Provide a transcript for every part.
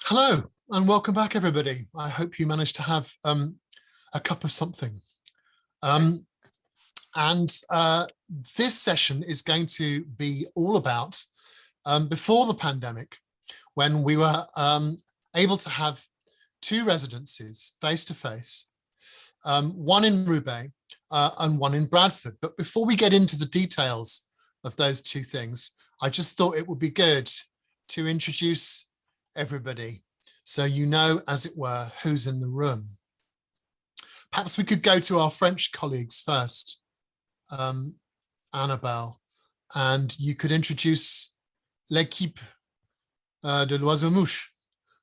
Hello and welcome back, everybody. I hope you managed to have a cup of something. This session is going to be all about before the pandemic, when we were able to have two residencies face-to-face, one in Roubaix and one in Bradford. But before we get into the details of those two things, I just thought it would be good to introduce everybody so you know, as it were, who's in the room. Perhaps we could go to our French colleagues first. Annabelle, and you could introduce l'équipe de l'Oiseau-Mouche,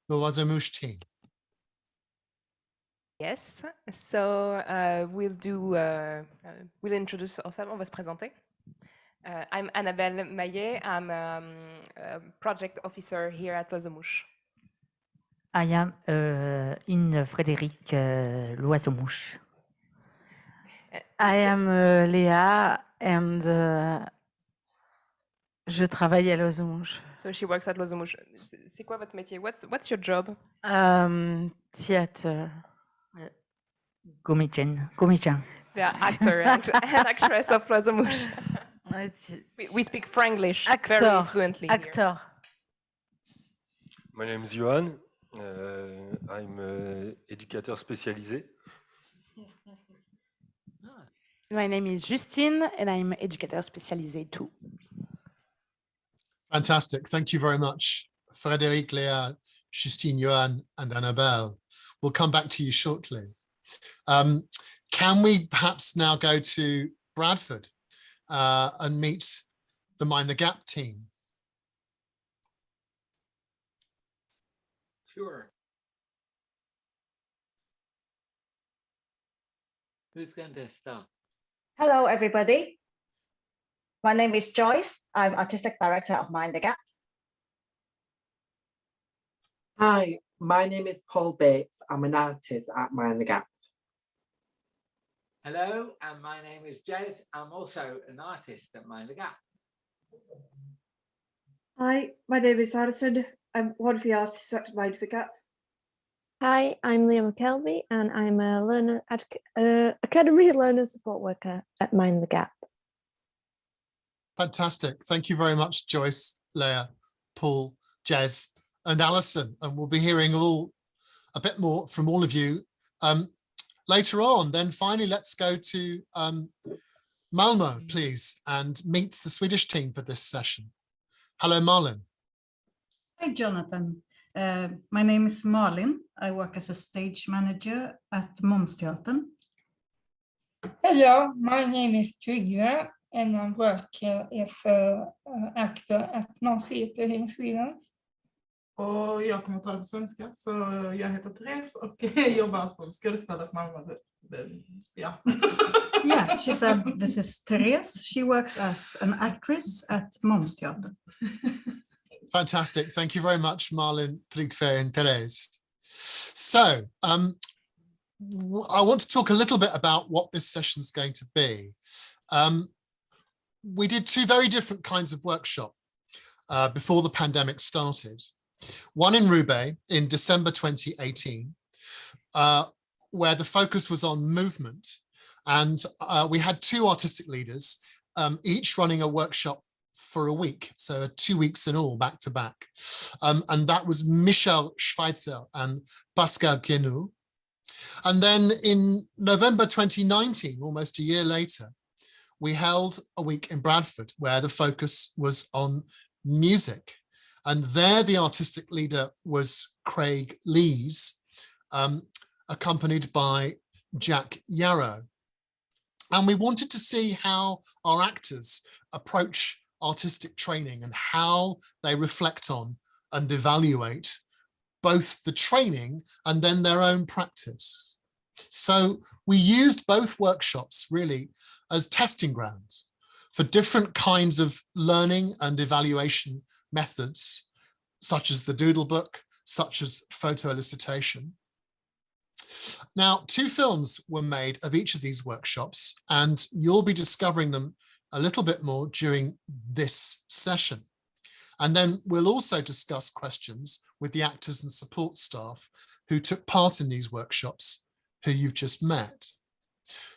the Oiseau-Mouche team. Yes, so we'll introduce ourselves, on va se présenter. I'm Annabelle Maillet, I'm a project officer here at L'Oiseau-Mouche. I am in Frédéric L'Oiseau-Mouche. I am Léa and je travaille à L'Oiseau-Mouche. So she works at L'Oiseau-Mouche. C'est quoi votre métier? What's your job? Theater. Comédien. We are actor and actress of L'Oiseau-Mouche. We speak Franglish very fluently. Actor. My name is Johan. I'm éducateur spécialisé. My name is Justine and I'm éducateur spécialisé too. Fantastic. Thank you very much, Frédéric, Léa, Justine, Johan, and Annabelle. We'll come back to you shortly. Can we perhaps now go to Bradford and meet the Mind the Gap team? Sure. Who's going to start? Hello, everybody. My name is Joyce. I'm Artistic Director of Mind the Gap. Hi, my name is Paul Bates. I'm an artist at Mind the Gap. Hello, and my name is Jez. I'm also an artist at Mind the Gap. Hi, my name is Alison. I'm one of the artists at Mind the Gap. Hi, I'm Leah McKelvey and I'm a Academy Learner Support Worker at Mind the Gap. Fantastic. Thank you very much, Joyce, Leah, Paul, Jez, and Alison. And we'll be hearing a bit more from all of you later on. Then finally, let's go to Malmo, please, and meet the Swedish team for this session. Hello, Malin. Hi, Jonathan. My name is Malin. I work as a stage manager at Moomsteatern. Hello, my name is Trygve and I work as an actor at Moomsteatern here in Sweden. Och jag kommer att tala på svenska, så jag heter Therese och jobbar som skådespelare på Malmö. Ja. Yeah, she said this is Therese. She works as an actress at Moomsteatern. Fantastic. Thank you very much, Malin, Trygve, and Therese. So I want to talk a little bit about what this session is going to be. We did two very different kinds of workshop before the pandemic started. One in Roubaix in December 2018, where the focus was on movement. And we had two artistic leaders, each running a workshop for a week, so 2 weeks in all, back to back. And that was Michel Schweitzer and Pascal Quenou. And then in November 2019, almost a year later, we held a week in Bradford where the focus was on music. And there the artistic leader was Craig Lees, accompanied by Jack Yarrow. And we wanted to see how our actors approach artistic training and how they reflect on and evaluate both the training and then their own practice. So we used both workshops really as testing grounds for different kinds of learning and evaluation methods, such as the doodle book, such as photo elicitation. Now, 2 films were made of each of these workshops, and you'll be discovering them a little bit more during this session. And then we'll also discuss questions with the actors and support staff who took part in these workshops, who you've just met.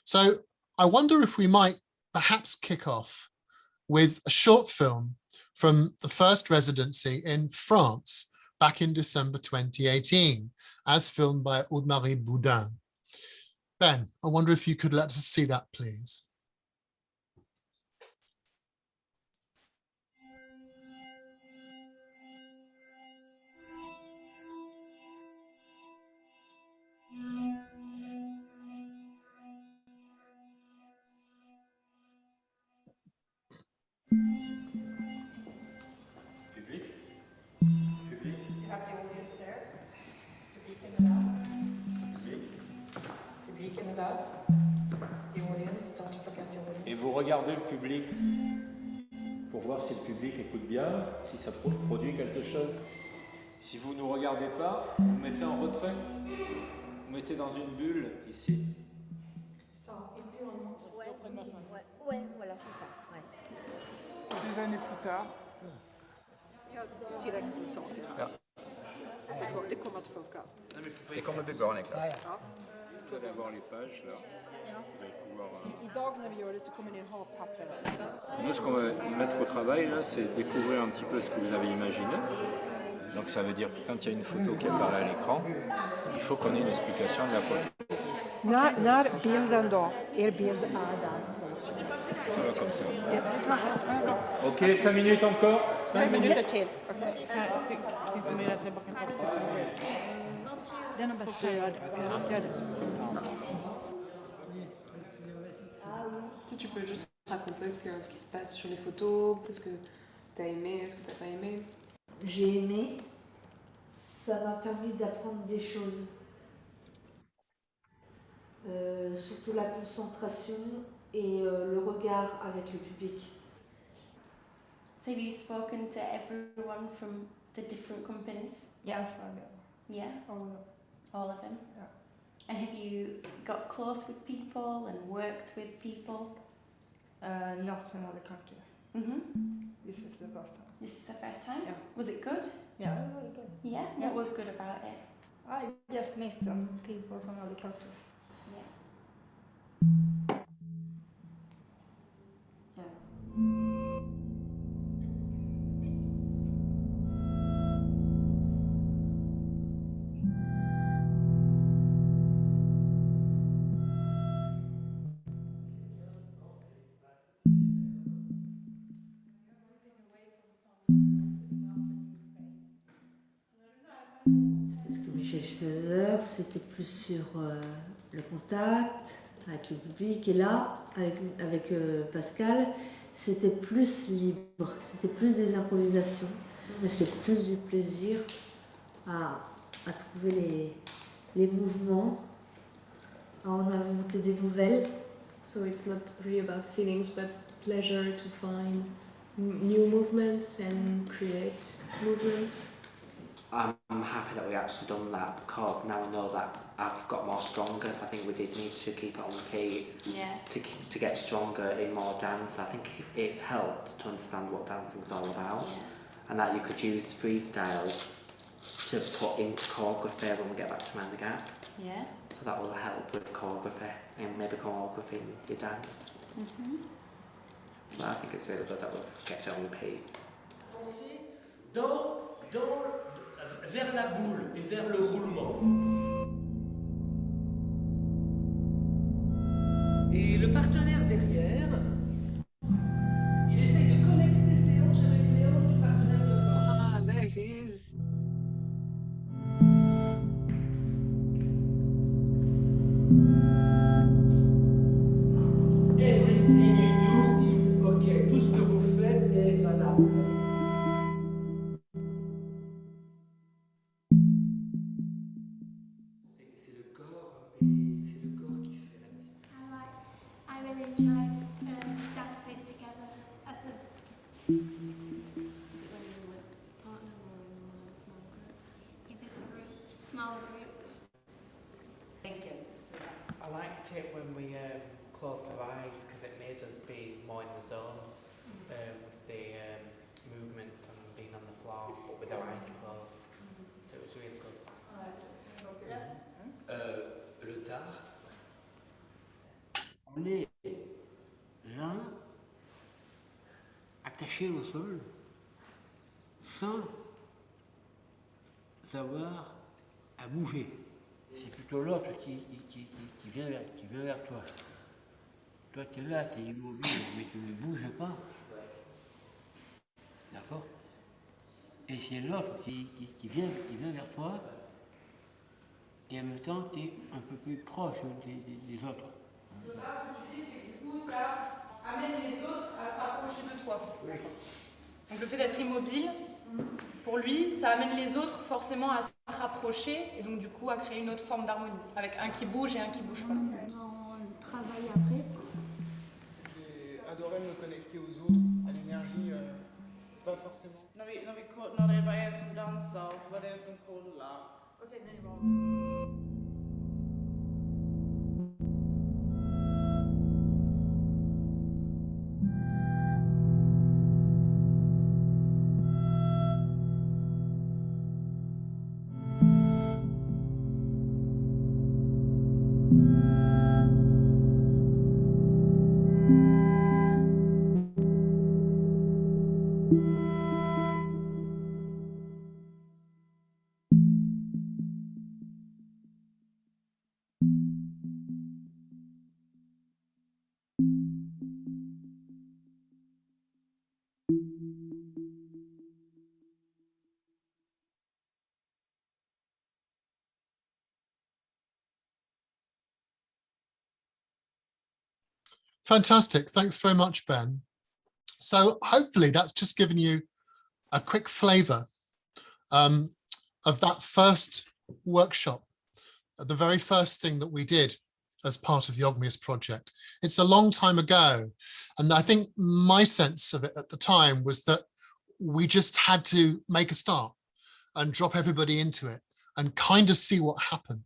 So I wonder if we might perhaps kick off with a short film from the first residency in France back in December 2018, as filmed by Aude-Marie Boudin. Ben, I wonder if you could let us see that, please. Et vous regardez le public pour voir si le public écoute bien, si ça produit quelque chose. Si vous ne nous regardez pas, vous mettez en retrait. Vous mettez dans une bulle ici. Ouais, voilà, c'est ça. Ouais. Des années plus tard. Ja. Det kommer att funka. Det kommer bli bra, Niklas. Ja. Vous allez avoir les pages là. Vous allez pouvoir, Idag när vi gör det så kommer ni ha papper. Nous, ce qu'on va mettre au travail là, c'est découvrir un petit peu ce que vous avez imaginé. Donc ça veut dire que quand il y a une photo qui apparaît à l'écran, il faut qu'on ait une explication de la photo. När bilden då, er bild är där. Ça va comme ça. Ok, 5 minutes encore. 5 minuter till. Finns det mer att jag bara kan ta på? Den är bäst att göra det. Tu peux juste raconter ce qui se passe sur les photos, ce que tu as aimé, ce que tu n'as pas aimé. J'ai aimé, ça m'a permis d'apprendre des choses. Surtout la concentration et le regard avec le public. So have you spoken to everyone from the different companies? Yes, Yeah? All of them? Yeah. And have you got close with people and worked with people? Not from other countries. This is the first time. This is the first time? Yeah. Was it good? Yeah, it was good. Yeah? Yeah. What was good about it? I just met people from other countries. Yeah. Parce que Michel Schleiser, c'était plus sur le contact avec le public. Et là, avec Pascal, c'était plus libre, c'était plus des improvisations. Mais c'est plus du plaisir à trouver les mouvements, à en inventer des nouvelles. So it's not really about feelings, but pleasure to find new movements and create movements. I'm happy that we actually done that because now I know that I've got more stronger. I think we did need to keep it on repeat to get stronger in more dance. I think it's helped to understand what dancing is all about and that you could use freestyle to put into choreography when we get back to Mind the Gap. Yeah. So that will help with choreography and maybe choreography in your dance. But I think it's really good that we've kept it on repeat. Vers la boule et vers le roulement. Et le partenaire derrière, il essaye de connecter ses hanches avec les hanches du partenaire devant. Ah, there she is. Everything you do is okay. Tout ce que vous faites est valable. I really enjoy dancing together as a partner or in a small group. In bigger groups, small groups. Thinking. I liked it when we closed our eyes because it made us be more in the zone with the movements and being on floor, but with their eyes closed. So it was really good. Le tard, on est là, attaché au sol, sans avoir à bouger. C'est plutôt l'autre qui vient vers toi. Toi, tu es là, tu es immobile, mais tu ne bouges pas. D'accord? Et c'est l'autre qui vient vers toi, et en même temps, tu es un peu plus proche des autres. Ce que tu dis, c'est que du coup, ça amène les autres à se rapprocher de toi. Oui. Donc le fait d'être immobile, pour lui, ça amène les autres forcément à se rapprocher et donc du coup à créer une autre forme d'harmonie, avec un qui bouge et un qui bouge pas. On travaille après. J'ai adoré me connecter aux autres, à l'énergie, pas forcément. När det bara är en som dansar och så var det en som kollar. Okej, nej, det var... Fantastic. Thanks very much, Ben. So hopefully that's just given you a quick flavour of that first workshop, the very first thing that we did as part of the OGMIUS project. It's a long time ago, and I think my sense of it at the time was that we just had to make a start and drop everybody into it and kind of see what happened.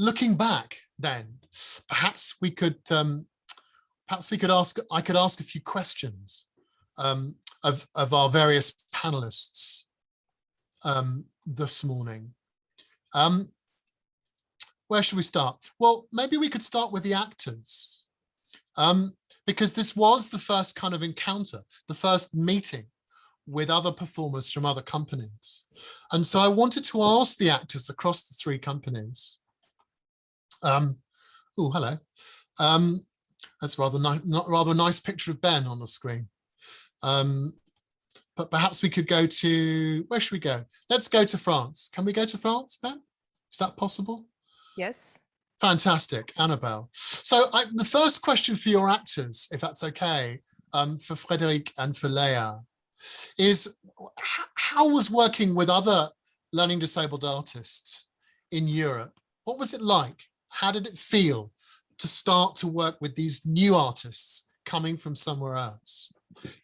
Looking back then, perhaps we could ask, I could ask a few questions of our various panelists this morning. Where should we start? Well, maybe we could start with the actors, because this was the first kind of encounter, the first meeting with other performers from other companies. And so I wanted to ask the actors across the three companies. Oh, hello. That's rather a nice picture of Ben on the screen. But perhaps we could go to, where should we go? Let's go to France. Can we go to France, Ben? Is that possible? Yes. Fantastic, Annabelle. So the first question for your actors, if that's okay, for Frédéric and for Léa, is how was working with other learning disabled artists in Europe? What was it like? How did it feel to start to work with these new artists coming from somewhere else?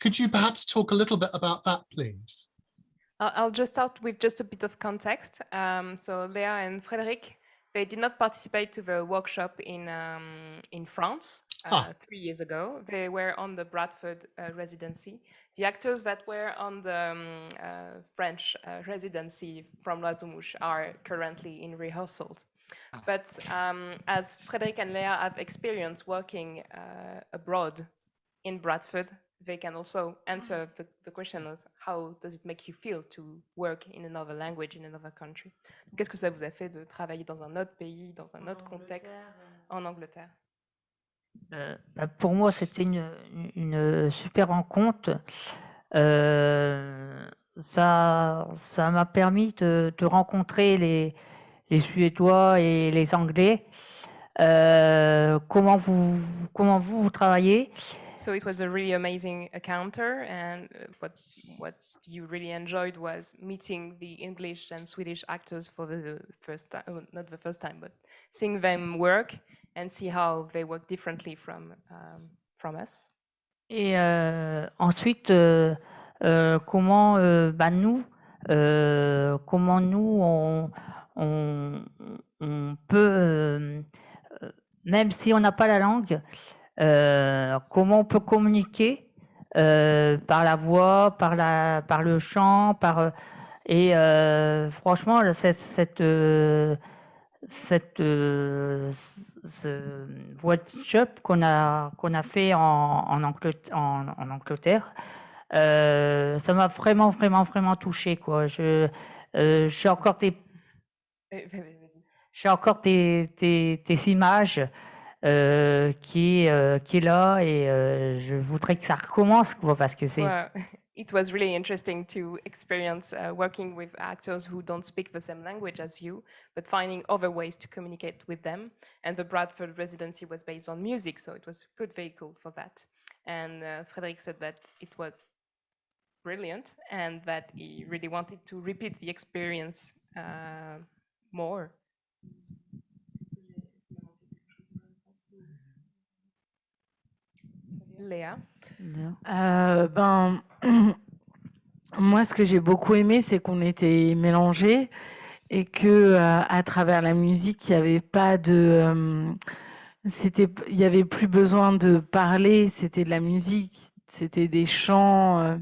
Could you perhaps talk a little bit about that, please? I'll just start with just a bit of context. So Léa and Frédéric, they did not participate to the workshop in France 3 years ago. They were on the Bradford residency. The actors that were on the French residency from L'Oiseau-Mouche are currently in rehearsals. But as Frédéric and Léa have experience working abroad in Bradford, they can also answer the question of how does it make you feel to work in another language, in another country. Qu'est-ce que ça vous a fait de travailler dans un autre pays, dans un autre contexte, en Angleterre? Pour moi, c'était une super rencontre. Ça m'a permis de rencontrer les Suédois et les Anglais. Comment vous travaillez? So it was a really amazing encounter, and what you really enjoyed was meeting the English and Swedish actors for the first time, not the first time, but seeing them work and see how they work differently from us. Et ensuite, comment nous on peut, même si on n'a pas la langue, comment on peut communiquer par la voix, par le chant, et franchement, ce workshop qu'on a fait en Angleterre, ça m'a vraiment touché, quoi. J'ai encore tes images qui est là, et je voudrais que ça recommence, quoi, parce que c'est... Well, it was really interesting to experience working with actors who don't speak the same language as you, but finding other ways to communicate with them. And the Bradford residency was based on music, so it was a good vehicle for that. And Frédéric said that it was brilliant and that he really wanted to repeat the experience more. Léa? Moi, ce que j'ai beaucoup aimé, c'est qu'on était mélangés et que à travers la musique, il n'y avait pas de, il y avait plus besoin de parler. C'était de la musique, c'était des chants.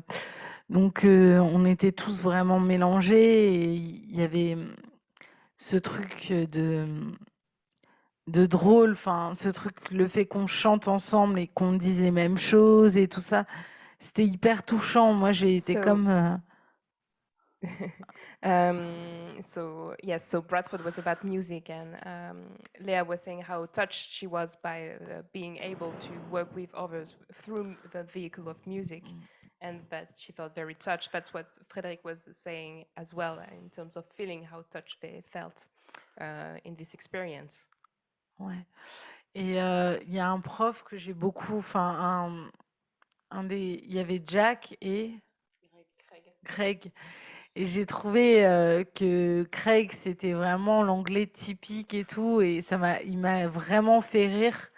Donc, on était tous vraiment mélangés et il y avait ce truc de drôle, enfin, ce truc, le fait qu'on chante ensemble et qu'on dise les mêmes choses et tout ça, c'était hyper touchant. Moi, j'ai été comme... So yes, so Bradford was about music, and Leah was saying how touched she was by being able to work with others through the vehicle of music, and that she felt very touched. That's what Frédéric was saying as well, in terms of feeling how touched they felt in this experience. Ouais. Et il y a un prof que j'ai beaucoup, enfin il y avait Jack et Craig. Et j'ai trouvé que Craig, c'était vraiment l'anglais typique et tout, et il m'a vraiment fait rire.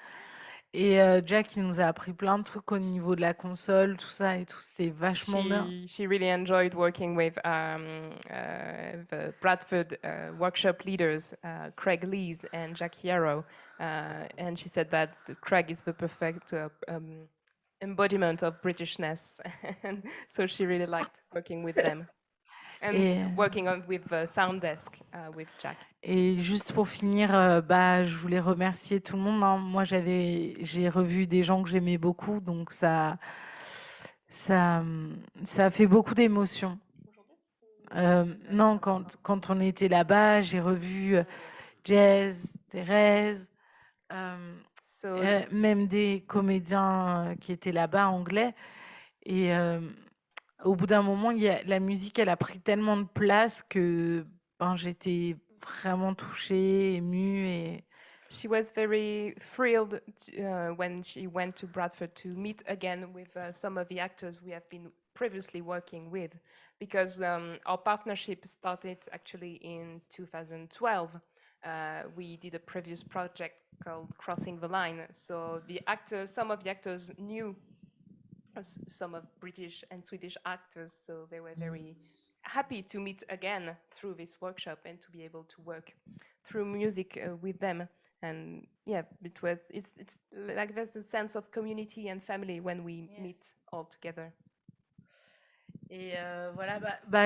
Et Jack, il nous a appris plein de trucs au niveau de la console, tout ça et tout, c'était vachement bien. She really enjoyed working with the Bradford workshop leaders, Craig Lees and Jack Yarrow, and she said that Craig is the perfect embodiment of Britishness, and so she really liked working with them. And working with the sound desk with Jack. Et juste pour finir, je voulais remercier tout le monde. Hein. Moi, j'ai revu des gens que j'aimais beaucoup, donc ça a fait beaucoup d'émotions. Non, quand on était là-bas, j'ai revu Jazz, Thérèse, même des comédiens qui étaient là-bas anglais. Et au bout d'un moment, la musique, elle a pris tellement de place que j'étais vraiment touchée, émue. Et... She was very thrilled when she went to Bradford to meet again with some of the actors we have been previously working with, because our partnership started actually in 2012. We did a previous project called Crossing the Line. So some of the actors knew some of British and Swedish actors, so they were very happy to meet again through this workshop and to be able to work through music with them. And yeah, it's like there's a sense of community and family when we meet all together. Et voilà,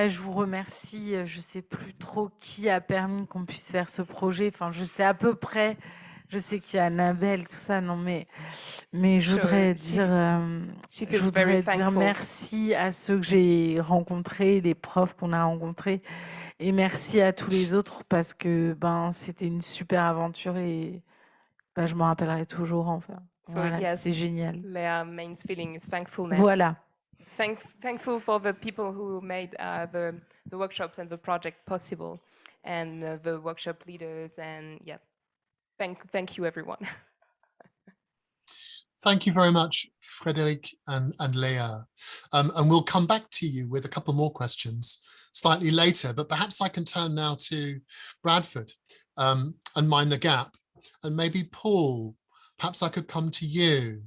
je vous remercie. Je sais plus trop qui a permis qu'on puisse faire ce projet. Enfin, je sais à peu près. Je sais qu'il y a Annabelle, tout ça. Non, mais je voudrais dire merci à ceux que j'ai rencontrés, les profs qu'on a rencontrés, et merci à tous les autres parce que c'était une super aventure et je m'en rappellerai toujours. Enfin, voilà, c'est génial. Leah main feeling is thankfulness. Voilà. Thankful for the people who made the workshops and the project possible, and the workshop leaders, and yeah, thank you everyone. Thank you very much, Frédéric and Leah. And we'll come back to you with a couple more questions slightly later, but perhaps I can turn now to Bradford and Mind the Gap. And maybe Paul, perhaps I could come to you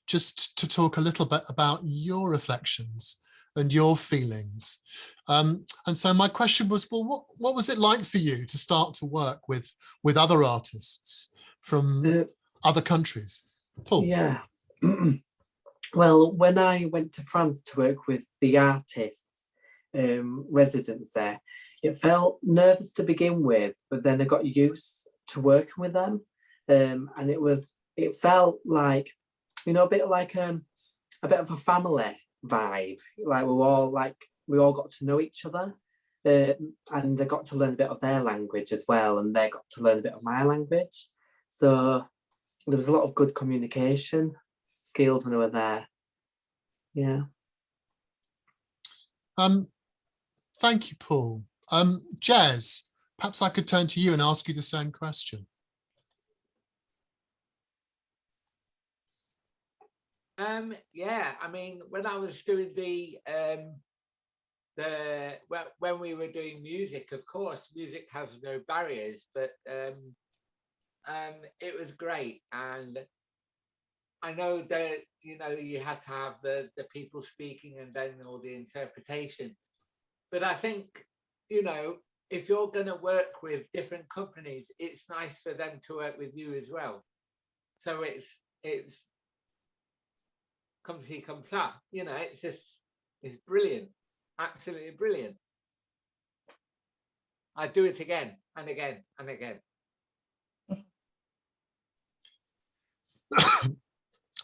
just to talk a little bit about your reflections and your feelings. And so my question was, well, what was it like for you to start to work with other artists from other countries? Paul. Yeah. Well, when I went to France to work with the artists residents there, it felt nervous to begin with, but then I got used to working with them, and it felt like, you know, a bit of a family vibe. Like we all got to know each other, and I got to learn a bit of their language as well, and they got to learn a bit of my language. So there was a lot of good communication skills when I were there. Yeah. Thank you, Paul. Jez, perhaps I could turn to you and ask you the same question. Yeah, I mean, when I was doing when we were doing music, of course, music has no barriers, but it was great. And I know that, you know, you had to have the people speaking and then all the interpretation. But I think, you know, if you're going to work with different companies, it's nice for them to work with you as well. So it's comme ci, comme ça, you know, it's brilliant, absolutely brilliant. I do it again and again and again.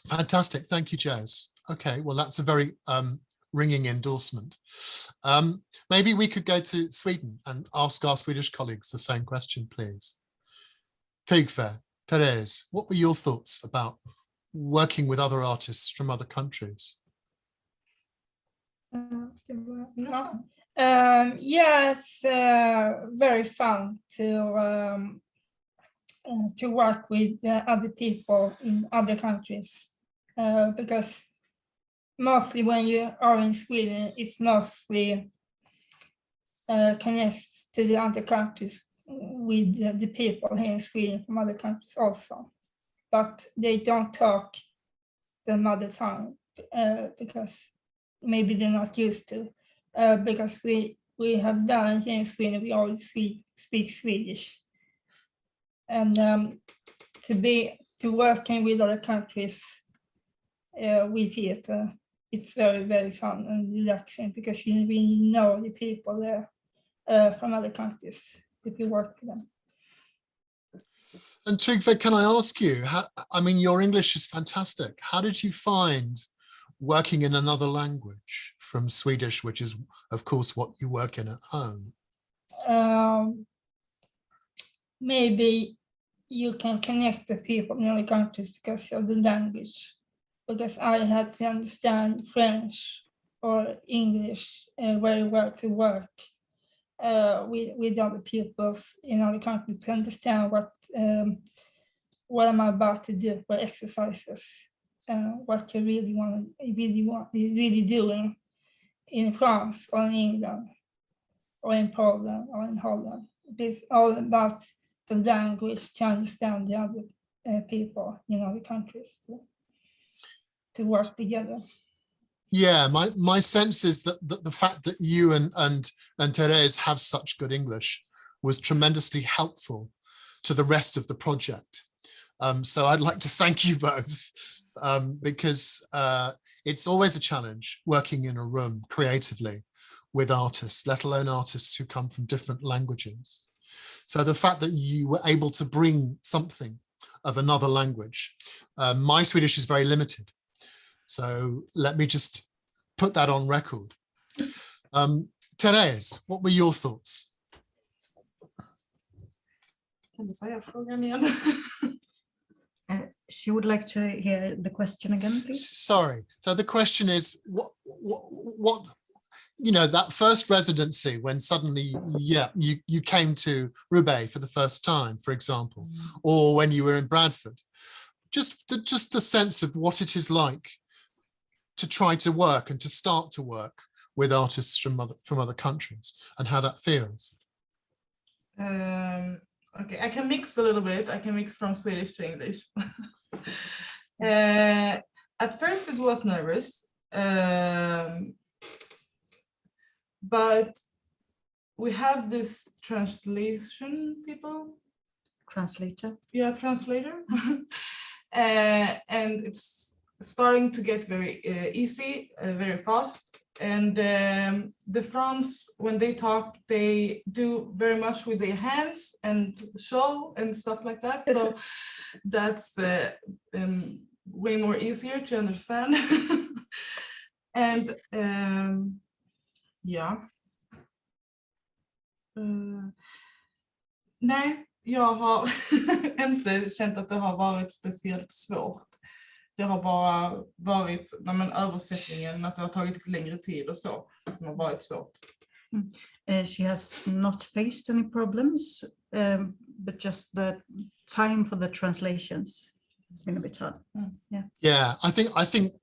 Fantastic, thank you, Jez. Okay, well, that's a very ringing endorsement. Maybe we could go to Sweden and ask our Swedish colleagues the same question, please. Trygve, Therese, what were your thoughts about working with other artists from other countries? Yeah, it's very fun to work with other people in other countries, because mostly when you are in Sweden, it's mostly connected to the other countries with the people here in Sweden from other countries also, but they don't talk the mother tongue because maybe they're not used to, because we have done here in Sweden, we always speak Swedish. And to working with other countries with theater, it's very, very fun and relaxing because you really know the people there from other countries if you work with them. And Trygve, can I ask you, I mean, your English is fantastic. How did you find working in another language from Swedish, which is, of course, what you work in at home? Maybe you can connect the people in other countries because of the language. Because I had to understand French or English very well to work with other people in other countries to understand what I'm about to do, what exercises, what you really doing in France or in England or in Poland or in Holland. It's all about the language to understand the other people in other countries to work together. Yeah, my sense is that the fact that you and Therese have such good English was tremendously helpful to the rest of the project. So I'd like to thank you both because it's always a challenge working in a room creatively with artists, let alone artists who come from different languages. So the fact that you were able to bring something of another language, my Swedish is very limited. So let me just put that on record. Therese, what were your thoughts? Kan du säga frågan igen? She would like to hear the question again, please. Sorry. So the question is, what you know, that first residency when suddenly, yeah, you came to Roubaix for the first time, for example, or when you were in Bradford, just the sense of what it is like to try to work and to start to work with artists from other countries and how that feels. Okay, I can mix a little bit. I can mix from Swedish to English. At first it was nervous, but we have this translation people. Translator. Yeah, translator. And it's starting to get very easy, very fast. And the France, when they talk, they do very much with their hands and show and stuff like that. So that's way more easier to understand. And yeah. Nej, jag har inte känt att det har varit speciellt svårt. Det har bara varit översättningen, att det har tagit lite längre tid och så, som har varit svårt. She has not faced any problems, but just the time for the translations. It's been a bit hard. Yeah, I think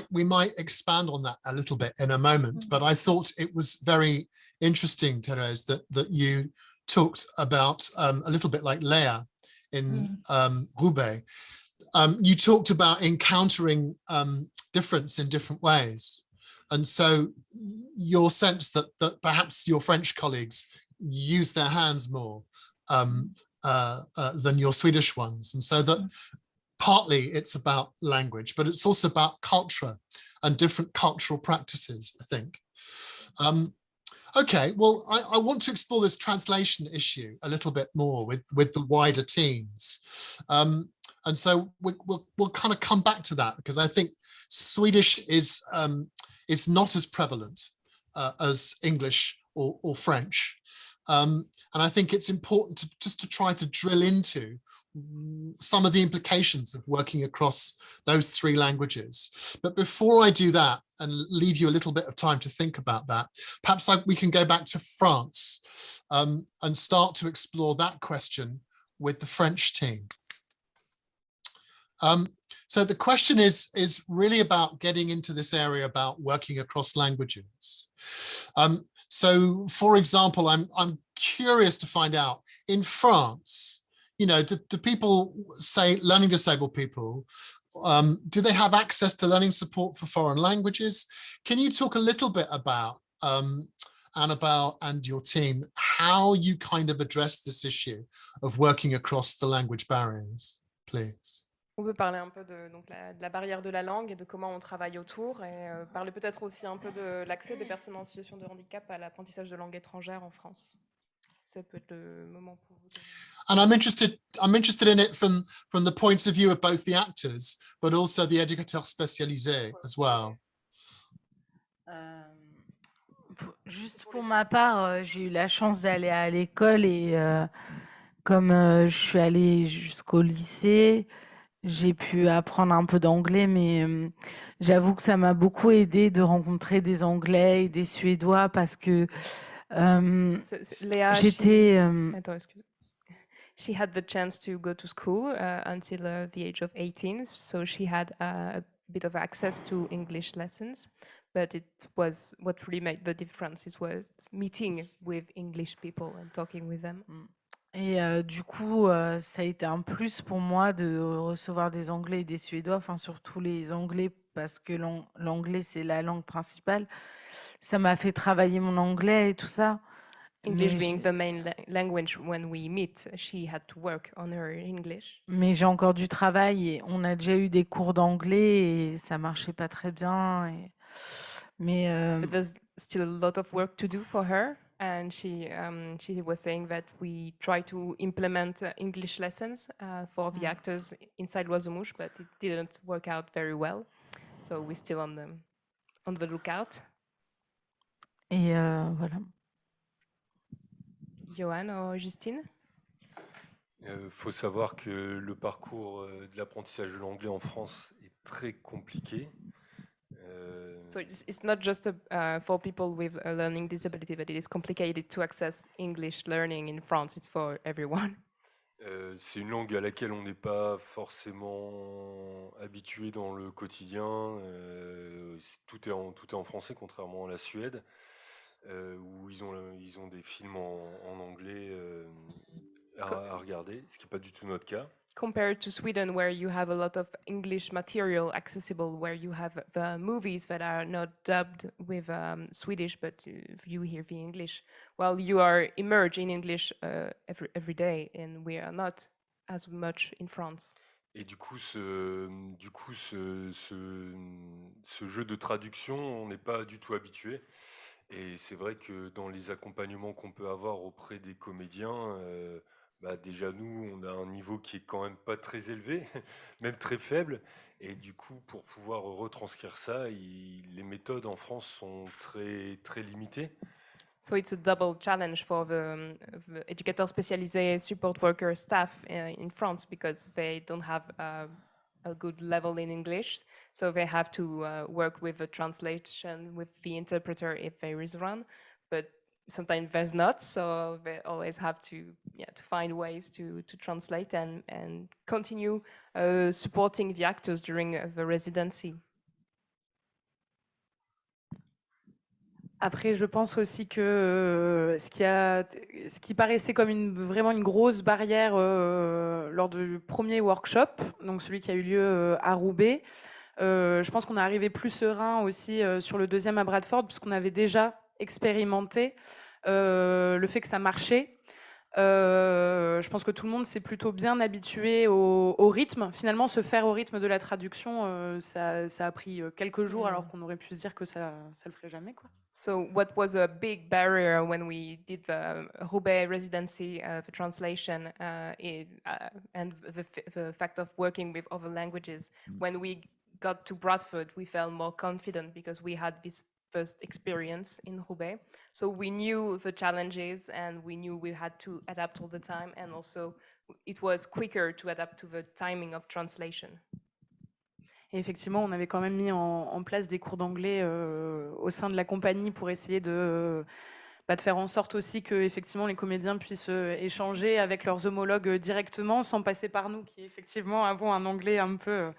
we might expand on that a little bit in a moment, but I thought it was very interesting, Therese, that you talked about a little bit like Leah in Roubaix. You talked about encountering difference in different ways. And so your sense that perhaps your French colleagues use their hands more than your Swedish ones. And so that partly it's about language, but it's also about culture and different cultural practices, I think. Okay, well, I want to explore this translation issue a little bit more with the wider teams. And so we'll kind of come back to that, because I think Swedish is not as prevalent as English or French. And I think it's important to try to drill into some of the implications of working across those three languages. But before I do that and leave you a little bit of time to think about that, perhaps we can go back to France and start to explore that question with the French team. So the question is really about getting into this area about working across languages. So, for example, I'm curious to find out, in France, you know, do people say, learning disabled people, do they have access to learning support for foreign languages? Can you talk a little bit about, Annabelle and your team, how you kind of address this issue of working across the language barriers, please? On peut parler un peu de la barrière de la langue et de comment on travaille autour, et parler peut-être aussi un peu de l'accès des personnes en situation de handicap à l'apprentissage de langue étrangère en France. Ça peut être le moment pour vous. And I'm interested in it from the points of view of both the actors, but also the éducateurs spécialisés as well. Juste pour ma part, j'ai eu la chance d'aller à l'école et comme je suis allée jusqu'au lycée, j'ai pu apprendre un peu d'anglais, mais j'avoue que ça m'a beaucoup aidé de rencontrer des Anglais et des Suédois parce que j'étais... Attends, excuse. She had the chance to go to school until the age of 18, so she had a bit of access to English lessons, but it was what really made the difference, is what meeting with English people and talking with them. Et du coup, ça a été un plus pour moi de recevoir des Anglais et des Suédois, enfin surtout les Anglais parce que l'anglais c'est la langue principale. Ça m'a fait travailler mon anglais et tout ça. English being the main language when we meet, she had to work on her English. Mais j'ai encore du travail et on a déjà eu des cours d'anglais et ça marchait pas très bien. But there's still a lot of work to do for her, and she was saying that we try to implement English lessons for the actors inside OGMIUS, but it didn't work out very well. So we're still on the lookout. Et voilà. Johan ou Justine? Faut savoir que le parcours de l'apprentissage de l'anglais en France est très compliqué. So it's not just for people with a learning disability, but it is complicated to access English learning in France. It's for everyone. C'est une langue à laquelle on n'est pas forcément habitué dans le quotidien. Tout est en français, contrairement à la Suède, où ils ont des films en anglais à regarder, ce qui n'est pas du tout notre cas. Compared to Sweden, where you have a lot of English material accessible, where you have the movies that are not dubbed with Swedish, but you hear the English. Well, you are immersed in English every day, and we are not as much in France. Et du coup, ce jeu de traduction, on n'est pas du tout habitué. Et c'est vrai que dans les accompagnements qu'on peut avoir auprès des comédiens, déjà nous, on a un niveau qui est quand même pas très élevé, même très faible. Et du coup, pour pouvoir retranscrire ça, les méthodes en France sont très, très limitées. So it's a double challenge for the educators spécialisés, support worker staff in France, because they don't have a good level in English. So they have to work with the translation, with the interpreter if there is one, but sometimes there's not. So they always have to find ways to translate and continue supporting the actors during the residency. Après, je pense aussi que ce qui paraissait comme vraiment une grosse barrière lors du premier workshop, donc celui qui a eu lieu à Roubaix, je pense qu'on est arrivé plus serein aussi sur le deuxième à Bradford, puisqu'on avait déjà expérimenté le fait que ça marchait. Je pense que tout le monde s'est plutôt bien habitué au rythme. Finalement, se faire au rythme de la traduction, ça a pris quelques jours, alors qu'on aurait pu se dire que ça le ferait jamais, quoi. So what was a big barrier when we did the Roubaix residency, the translation, and the fact of working with other languages? When we got to Bradford, we felt more confident because we had this first experience in Roubaix. So we knew the challenges and we knew we had to adapt all the time, and also it was quicker to adapt to the timing of translation. Et effectivement, on avait quand même mis en place des cours d'anglais au sein de la compagnie pour essayer de faire en sorte aussi que effectivement les comédiens puissent échanger avec leurs homologues directement, sans passer par nous, qui effectivement avons un anglais un peu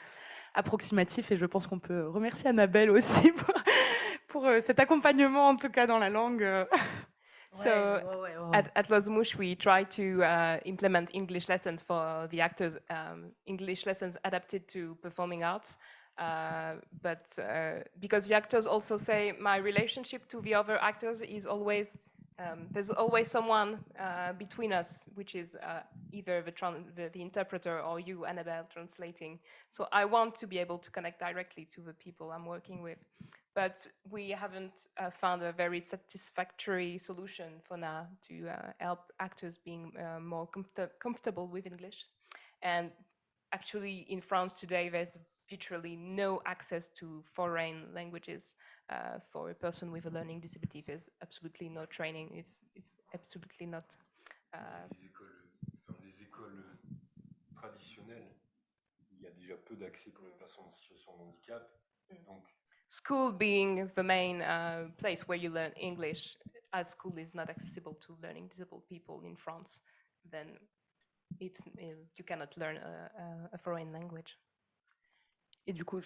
approximatif. Et je pense qu'on peut remercier Annabelle aussi pour cet accompagnement, en tout cas dans la langue. So at Residency, we try to implement English lessons for the actors, English lessons adapted to performing arts. But because the actors also say my relationship to the other actors is always, there's always someone between us, which is either the interpreter or you, Annabelle, translating. So I want to be able to connect directly to the people I'm working with. But we haven't found a very satisfactory solution for now to help actors being more comfortable with English. And actually in France today, there's virtually no access to foreign languages for a person with a learning disability. There's absolutely no training. It's absolutely not. Les écoles traditionnelles, il y a déjà peu d'accès pour les personnes en situation de handicap. Donc, school being the main place where you learn English, as school is not accessible to learning disabled people in France, then you cannot learn a foreign language. Et du coup,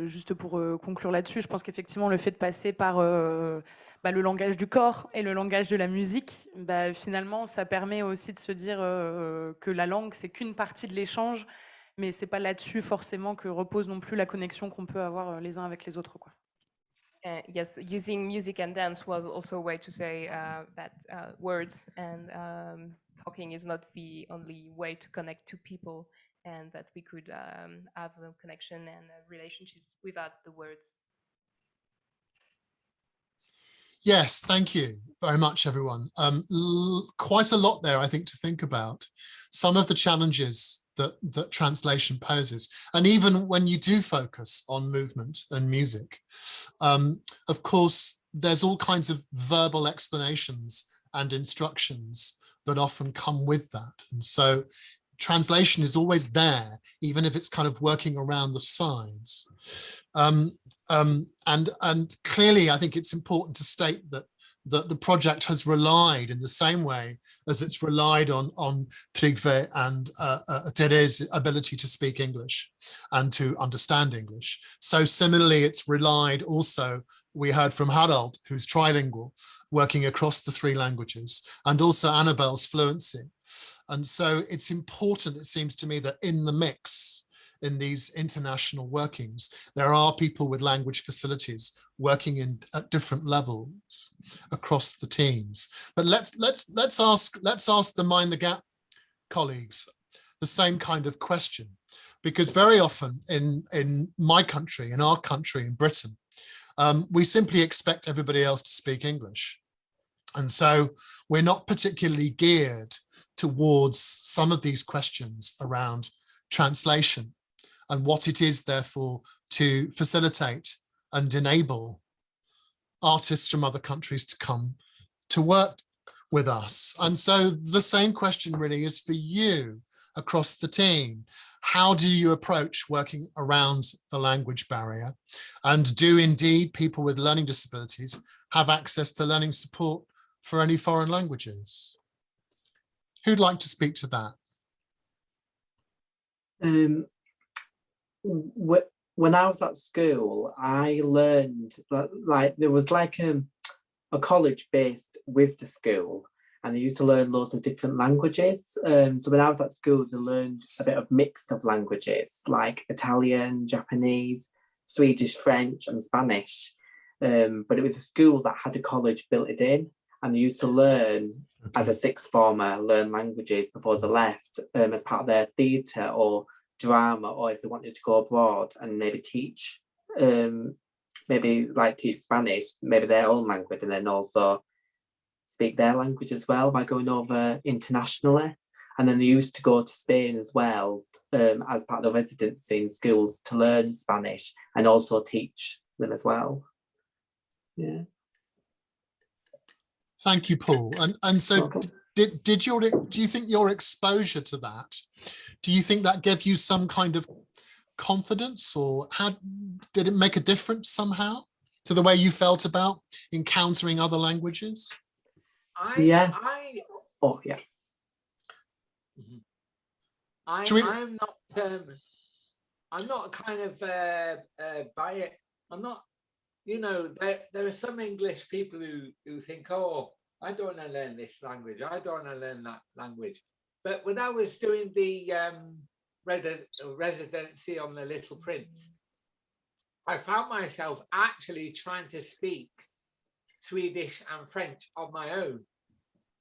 juste pour conclure là-dessus, je pense qu'effectivement, le fait de passer par le langage du corps et le langage de la musique, finalement, ça permet aussi de se dire que la langue, c'est qu'une partie de l'échange, mais c'est pas là-dessus forcément que repose non plus la connexion qu'on peut avoir les uns avec les autres, quoi. Yes, using music and dance was also a way to say that words and talking is not the only way to connect to people, and that we could have a connection and relationships without the words. Yes, thank you very much, everyone. Quite a lot there, I think, to think about. Some of the challenges that translation poses. And even when you do focus on movement and music, of course, there's all kinds of verbal explanations and instructions that often come with that. And so translation is always there, even if it's kind of working around the sides. And clearly, I think it's important to state that the project has relied in the same way as it's relied on Trygve and Tere's ability to speak English and to understand English. So similarly, it's relied also, we heard from Harald, who's trilingual, working across the 3 languages, and also Annabelle's fluency. And so it's important, it seems to me, that in the mix, in these international workings, there are people with language facilities working at different levels across the teams. But let's ask the Mind the Gap colleagues the same kind of question. because very often in my country, in our country, in Britain, we simply expect everybody else to speak English. And so we're not particularly geared towards some of these questions around translation and what it is, therefore, to facilitate and enable artists from other countries to come to work with us. And so the same question really is for you across the team. How do you approach working around the language barrier? And do indeed people with learning disabilities have access to learning support for any foreign languages? Who'd like to speak to that? When I was at school, I learned like there was like a college based with the school, and they used to learn loads of different languages. So when I was at school, they learned a bit of mixed of languages like Italian, Japanese, Swedish, French, and Spanish. But it was a school that had a college built it in, and they used to learn as a sixth former, learn languages before they left as part of their theatre or drama, or if they wanted to go abroad and maybe teach, maybe like teach Spanish, maybe their own language, and then also speak their language as well by going over internationally. And then they used to go to Spain as well as part of the residency in schools to learn Spanish and also teach them as well. Yeah. Thank you, Paul. And so do you think your exposure to that, do you think that gave you some kind of confidence, or did it make a difference somehow to the way you felt about encountering other languages? Yes. I'm not kind of biased. I'm not, you know, there are some English people who think, oh, I don't want to learn this language, I don't want to learn that language. But when I was doing the residency on The Little Prince, I found myself actually trying to speak Swedish and French on my own.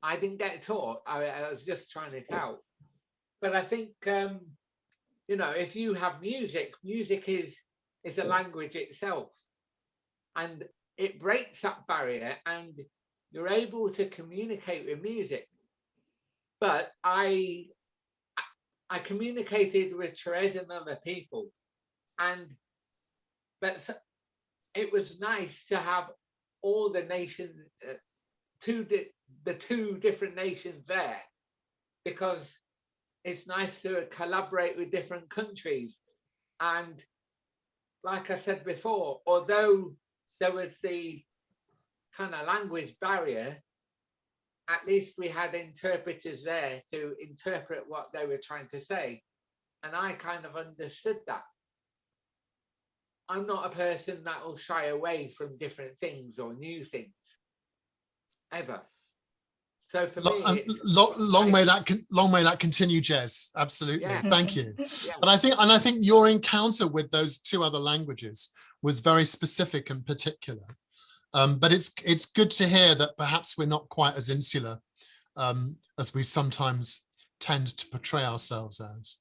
I didn't get taught, I was just trying it out. But I think, you know, if you have music is a language itself. And it breaks that barrier and you're able to communicate with music. But I communicated with Therese and other people, but it was nice to have all the nations, the two different nations there, because it's nice to collaborate with different countries. And like I said before, although there was the kind of language barrier, at least we had interpreters there to interpret what they were trying to say. And I kind of understood that. I'm not a person that will shy away from different things or new things, ever. So for me, long may that continue, Jez. Absolutely, yeah. Thank you. Yeah. But I think your encounter with those two other languages was very specific and particular. But it's good to hear that perhaps we're not quite as insular as we sometimes tend to portray ourselves as.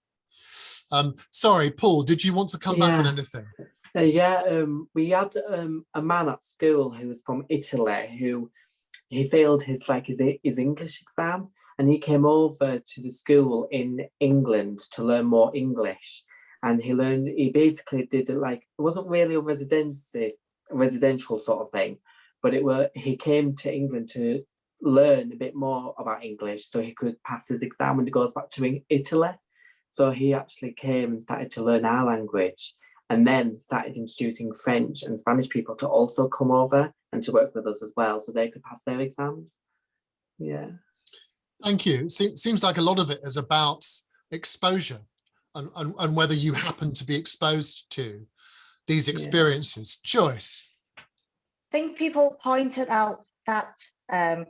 Sorry, Paul, did you want to come back on anything? We had a man at school who was from Italy who he failed his English exam, and he came over to the school in England to learn more English. And he basically did it like, it wasn't really a residential sort of thing, but he came to England to learn a bit more about English so he could pass his exam when he goes back to Italy. So he actually came and started to learn our language, and then started introducing French and Spanish people to also come over and to work with us as well, so they could pass their exams. Yeah. Thank you. Seems like a lot of it is about exposure and whether you happen to be exposed to these experiences. Joyce. I think people pointed out that a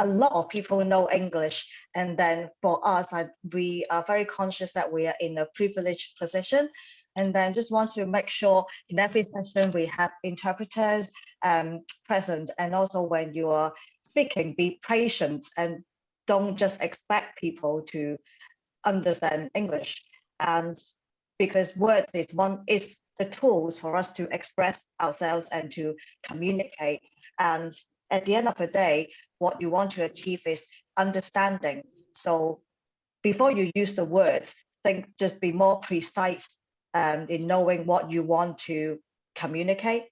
lot of people know English, and then for us, we are very conscious that we are in a privileged position, and then just want to make sure in every session we have interpreters present, and also when you are speaking, be patient and don't just expect people to understand English. And because words is the tools for us to express ourselves and to communicate. And at the end of the day, what you want to achieve is understanding. So before you use the words, just be more precise in knowing what you want to communicate.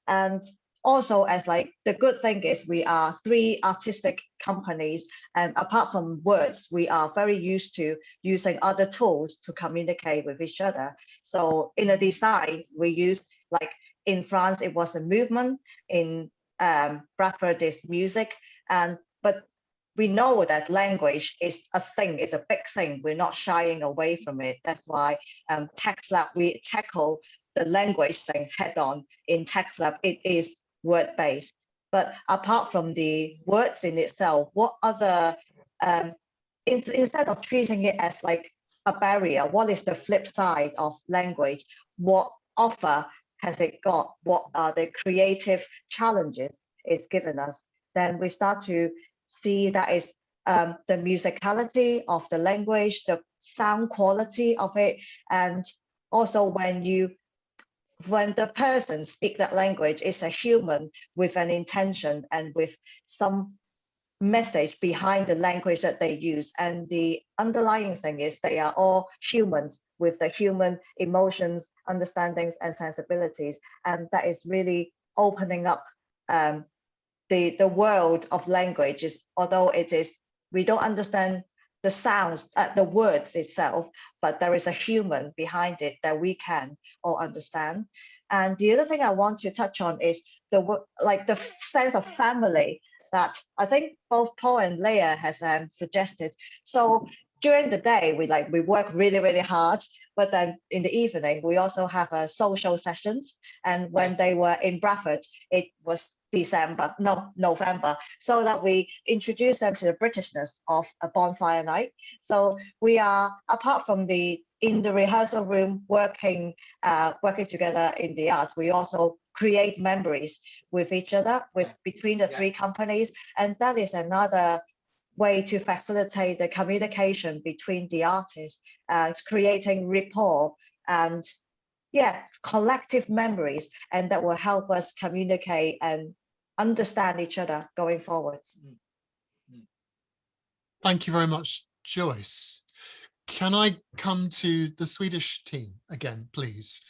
And also, as like the good thing is we are 3 artistic companies, and apart from words, we are very used to using other tools to communicate with each other. So in a design, we use, like in France, it was a movement, in Bradford is music, but we know that language is a thing, it's a big thing. We're not shying away from it. That's why Text Lab, we tackle the language thing head on. In Text Lab, it is word-based. But apart from the words in itself, what other, instead of treating it as like a barrier, what is the flip side of language? What offer has it got? What are the creative challenges it's given us? Then we start to see that is the musicality of the language, the sound quality of it, and also when the person speaks that language, it's a human with an intention and with some message behind the language that they use. And the underlying thing is they are all humans with the human emotions, understandings, and sensibilities. And that is really opening up the world of languages, although we don't understand the sounds, the words itself, but there is a human behind it that we can all understand. And the other thing I want to touch on is the sense of family that I think both Paul and Leah has suggested. So during the day, we work really, really hard, but then in the evening, we also have social sessions. And when they were in Bradford, it was November, so that we introduce them to the Britishness of a bonfire night. So we are, apart from in the rehearsal room working together in the arts, we also create memories with each other, between the 3 companies. And that is another way to facilitate the communication between the artists, creating rapport and collective memories, and that will help us communicate and understand each other going forwards. Thank you very much, Joyce. Can I come to the Swedish team again, please?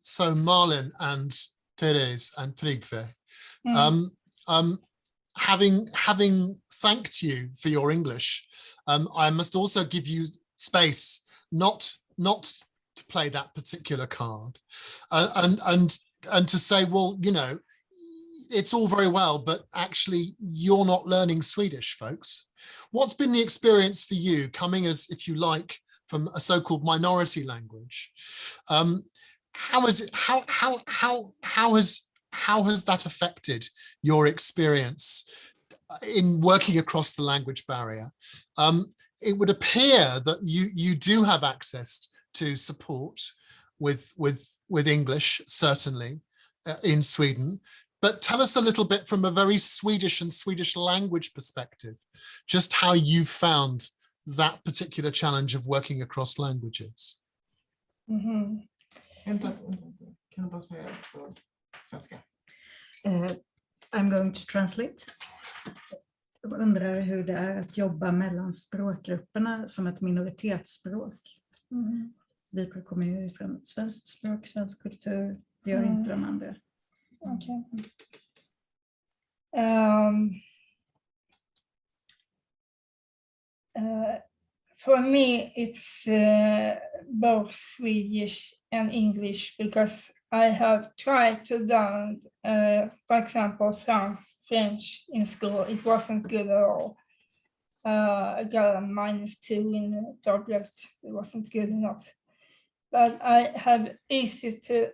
So Malin and Therese and Trygve, having thanked you for your English, I must also give you space not to play that particular card, and to say, well, you know, it's all very well, but actually you're not learning Swedish, folks. What's been the experience for you coming as, if you like, from a so-called minority language? How has that affected your experience in working across the language barrier? It would appear that you do have access to support with English, certainly, in Sweden. But tell us a little bit from a very Swedish and Swedish language perspective, just how you found that particular challenge of working across languages. I'm going to translate. Jag undrar hur det är att jobba mellan språkgrupperna som ett minoritetsspråk. Vi kommer ju från svenskt språk, svensk kultur, det gör inte de andra. Okay. For me, it's both Swedish and English, because I have tried to learn, for example, French in school. It wasn't good at all. I got a -2 in the project. It wasn't good enough. But I have easy to,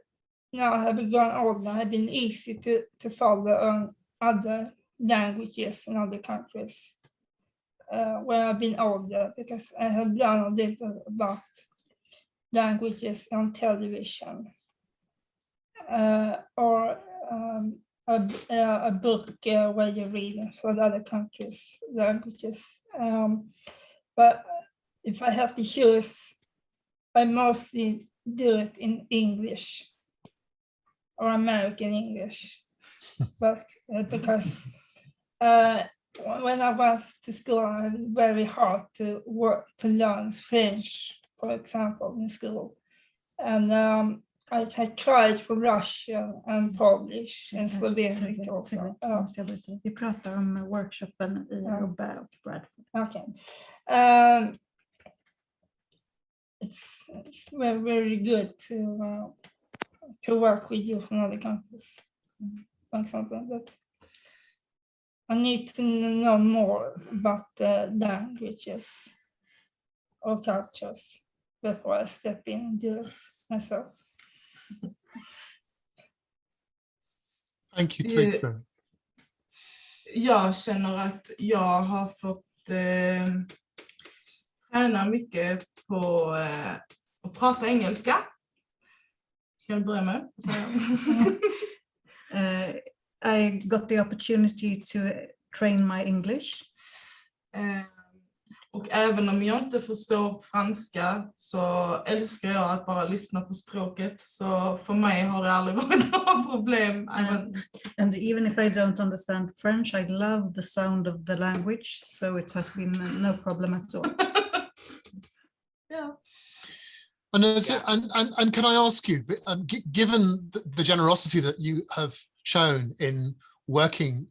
now I have gone older, have been easy to follow on other languages in other countries when I've been older, because I have learned a little about languages on television or a book where you read for the other countries' languages. But if I have to choose, I mostly do it in English or American English, but because when I was to school, it was very hard to learn French, for example, in school, and I tried for Russian and Polish and Slovenian also. Vi pratar om workshopen i Roubaix och Bradford. Okay. It's very, very good to work with you from other countries, for example. But I need to know more about the languages or cultures before I step in and do it myself. Thank you, Trygve. Jag känner att jag har fått träna mycket på att prata engelska. Kan jag börja med? I got the opportunity to train my English. Och även om jag inte förstår franska så älskar jag att bara lyssna på språket. Så för mig har det aldrig varit några problem. And even if I don't understand French, I love the sound of the language. So it has been no problem at all. Yeah. And can I ask you, given the generosity that you have shown in working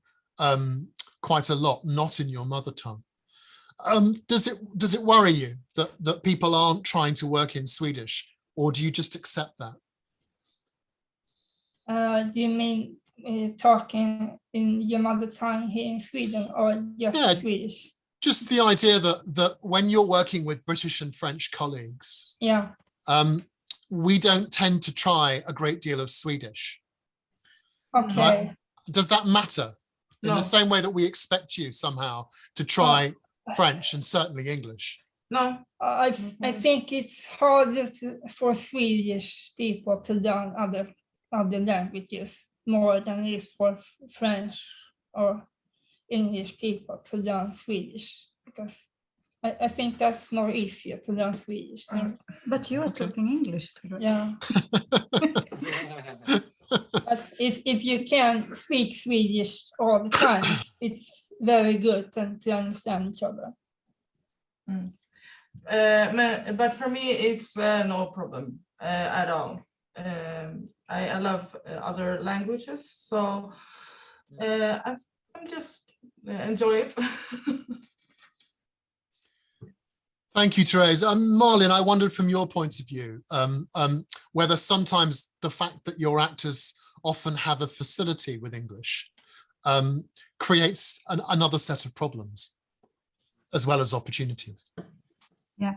quite a lot, not in your mother tongue, does it worry you that people aren't trying to work in Swedish, or do you just accept that? Do you mean talking in your mother tongue here in Sweden, or just Swedish? Just the idea that when you're working with British and French colleagues, we don't tend to try a great deal of Swedish. Okay. Right? Does that matter? In the same way that we expect you somehow to try French and certainly English. No, I think it's harder for Swedish people to learn other languages more than it is for French or English people to learn Swedish, because I think that's more easier to learn Swedish. But you are talking English. Yeah. But if you can speak Swedish all the time, it's very good to understand each other. But for me, it's no problem at all. I love other languages, so I'm just enjoy it. Thank you, Therese. Marlin, I wondered from your point of view whether sometimes the fact that your actors often have a facility with English creates another set of problems as well as opportunities. Yeah.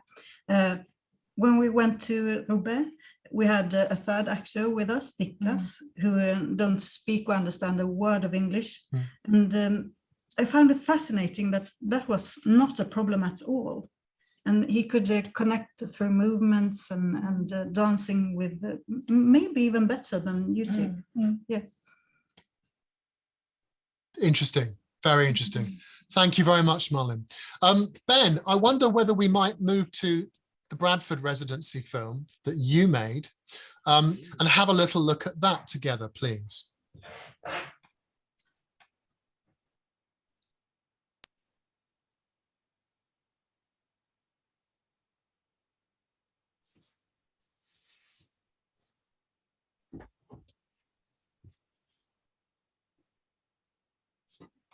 When we went to Roubaix, we had a third actor with us, Niklas, who don't speak or understand a word of English. And I found it fascinating that was not a problem at all. And he could connect through movements and dancing with maybe even better than you two. Yeah. Interesting. Very interesting. Thank you very much, Marlin. Ben, I wonder whether we might move to the Bradford Residency film that you made and have a little look at that together, please.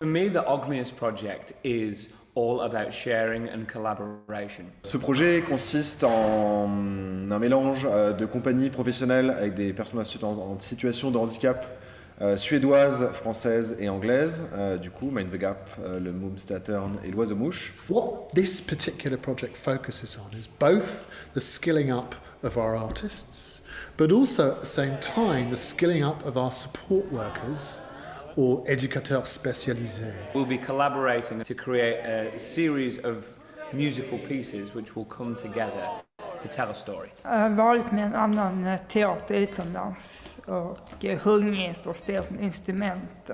For me, the OGMIUS project is all about sharing and collaboration. Ce projet consiste en un mélange de compagnies professionnelles avec des personnes en situation de handicap suédoises, françaises et anglaises, du coup, Mind the Gap, le Moomsteatern et l'Oiseau-Mouche. What this particular project focuses on is both the skilling up of our artists, but also at the same time the skilling up of our support workers or éducateurs spécialisés. We'll be collaborating to create a series of musical pieces which will come together to tell a story. Jag har varit med en annan teater utomlands och sjungit och spelat instrument.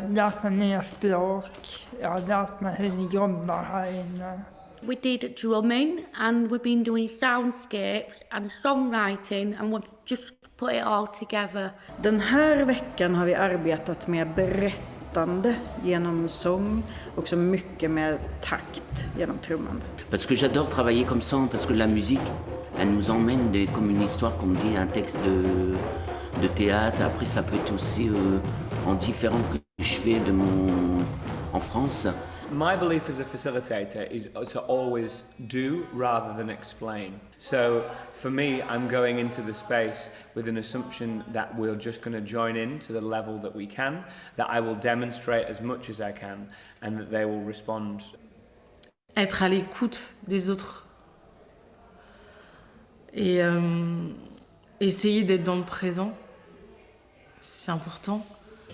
Lärt mig nya språk. Jag har lärt mig hur ni jobbar här inne. We did drumming and we've been doing soundscapes and songwriting and we've just put it all together. Den här veckan har vi arbetat med berättande genom sång och också mycket med takt genom trummande. Parce que j'adore travailler comme ça, parce que la musique, elle nous emmène comme une histoire, comme dit un texte de théâtre. Après, ça peut être aussi en différent que je fais en France. My belief as a facilitator is to always do rather than explain. So for me, I'm going into the space with an assumption that we're just going to join in to the level that we can, that I will demonstrate as much as I can, and that they will respond. Être à l'écoute des autres et essayer d'être dans le présent, c'est important.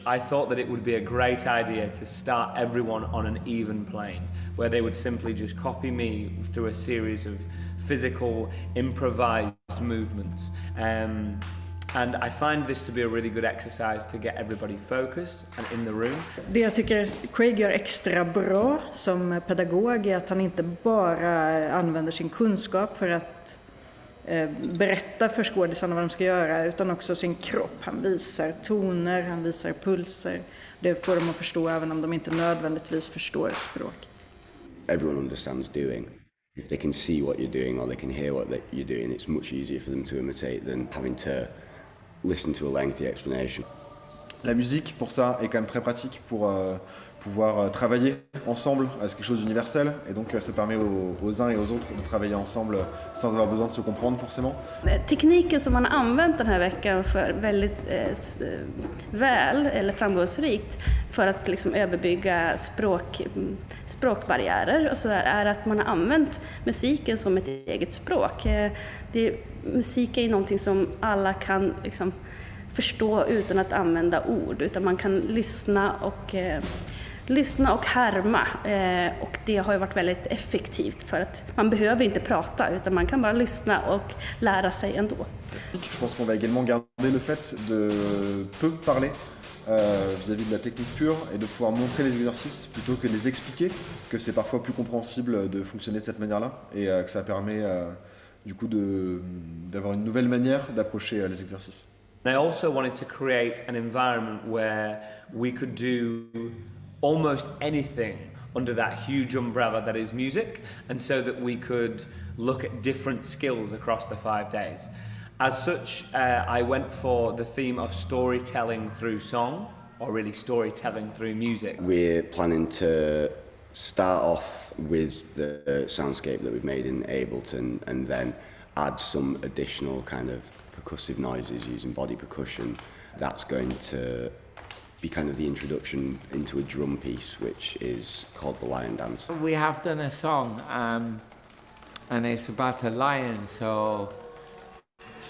I thought that it would be a great idea to start everyone on an even plane, where they would simply just copy me through a series of physical, improvised movements. And I find this to be a really good exercise to get everybody focused and in the room. Det jag tycker Craig gör extra bra som pedagog är att han inte bara använder sin kunskap för att berätta för skådisarna vad de ska göra, utan också sin kropp. Han visar toner, han visar pulser. Det får de att förstå även om de inte nödvändigtvis förstår språket. Everyone understands doing. If they can see what you're doing or they can hear what you're doing, it's much easier for them to imitate than having to listen to a lengthy explanation. La musique, pour ça, est quand même très pratique pour pouvoir travailler ensemble. C'est quelque chose d'universel et donc ça permet aux uns et aux autres de travailler ensemble sans avoir besoin de se comprendre forcément. Tekniken som man har använt den här veckan för väldigt väl eller framgångsrikt för att liksom överbygga språkbarriärer och så där, är att man har använt musiken som ett eget språk. Musik är någonting som alla kan liksom förstå utan att använda ord, utan man kan lyssna och härma, och det har ju varit väldigt effektivt för att man behöver inte prata utan man kan bara lyssna och lära sig ändå. Je pense qu'on va également garder le fait de peu parler vis-à-vis de la technique pure et de pouvoir montrer les exercices plutôt que de les expliquer, que c'est parfois plus compréhensible de fonctionner de cette manière-là et que ça permet du coup d'avoir une nouvelle manière d'approcher les exercices. And I also wanted to create an environment where we could do almost anything under that huge umbrella that is music, and so that we could look at different skills across the 5 days. As such, I went for the theme of storytelling through song, or really storytelling through music. We're planning to start off with the soundscape that we've made in Ableton and then add some additional kind of percussive noises using body percussion. That's going to be kind of the introduction into a drum piece, which is called the Lion Dance. We have done a song, and it's about a lion, so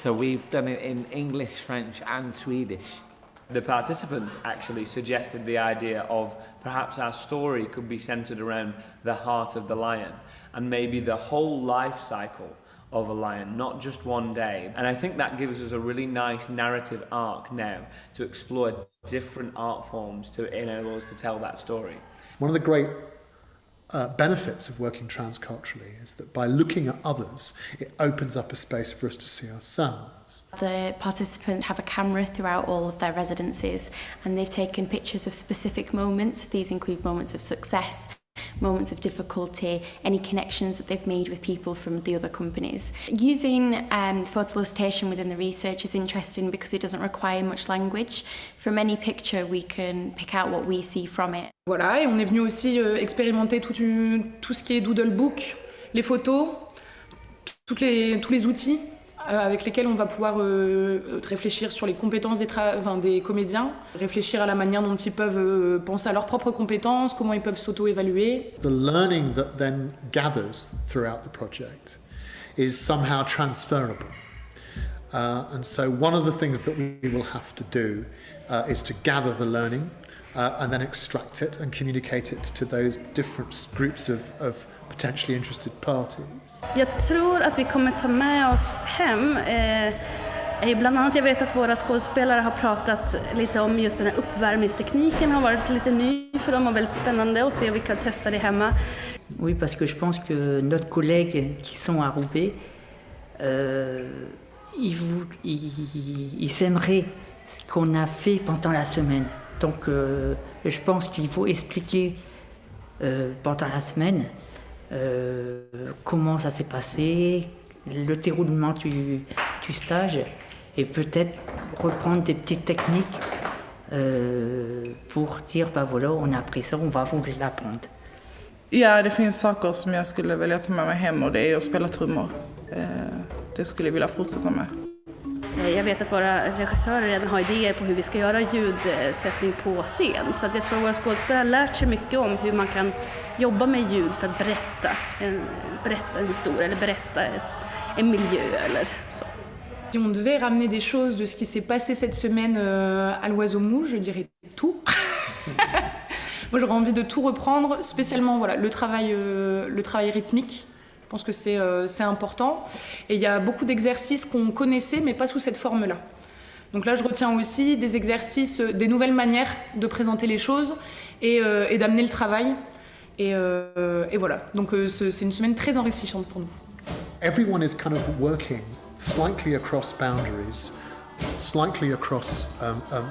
we've done it in English, French and Swedish. The participants actually suggested the idea of perhaps our story could be centered around the heart of the lion, and maybe the whole life cycle of a lion, not just one day. And I think that gives us a really nice narrative arc now to explore different art forms to enable us to tell that story. One of the great benefits of working transculturally is that by looking at others, it opens up a space for us to see ourselves. The participants have a camera throughout all of their residencies, and they've taken pictures of specific moments. These include moments of success, moments of difficulty, any connections that they've made with people from the other companies. Using photo illustration within the research is interesting because it doesn't require much language. From any picture we can pick out what we see from it. Voilà, et on est venu aussi expérimenter tout ce qui est doodle book, les photos, tous les outils avec lesquels on va pouvoir réfléchir sur les compétences des comédiens, réfléchir à la manière dont ils peuvent penser à leurs propres compétences, comment ils peuvent s'auto-évaluer. The learning that then gathers throughout the project is somehow transferable. And so one of the things that we will have to do is to gather the learning and then extract it and communicate it to those different groups of potentially interested parties. Jag tror att vi kommer ta med oss hem, bland annat jag vet att våra skådespelare har pratat lite om just den här uppvärmningstekniken, har varit lite ny för dem och väldigt spännande, och se om vi kan testa det hemma. Oui, parce que je pense que nos collègues qui sont à Roubaix, ils aimeraient ce qu'on a fait pendant la semaine. Donc, je pense qu'il faut expliquer pendant la semaine comment ça s'est passé, le déroulement du stage, et peut-être reprendre des petites techniques pour dire, bah voilà, on a appris ça, on va vous l'apprendre. Ja, det finns saker som jag skulle vilja ta med mig hem och det är att spela trummor. Det skulle jag vilja fortsätta med. Jag vet att våra regissörer redan har idéer på hur vi ska göra ljudsättning på scen. Så att jag tror att våra skådespelare har lärt sig mycket om hur man kan jobba med ljud för att berätta en historia eller berätta en miljö eller så. Si on devait ramener des choses de ce qui s'est passé cette semaine à l'Oiseau Mou, je dirais tout. Moi, j'aurais envie de tout reprendre, spécialement voilà, le travail rythmique. Je pense que c'est important. Et il y a beaucoup d'exercices qu'on connaissait, mais pas sous cette forme-là. Donc là, je retiens aussi des exercices, des nouvelles manières de présenter les choses et d'amener le travail. Et voilà. Donc c'est une semaine très enrichissante pour nous. Everyone is kind of working slightly across boundaries, slightly across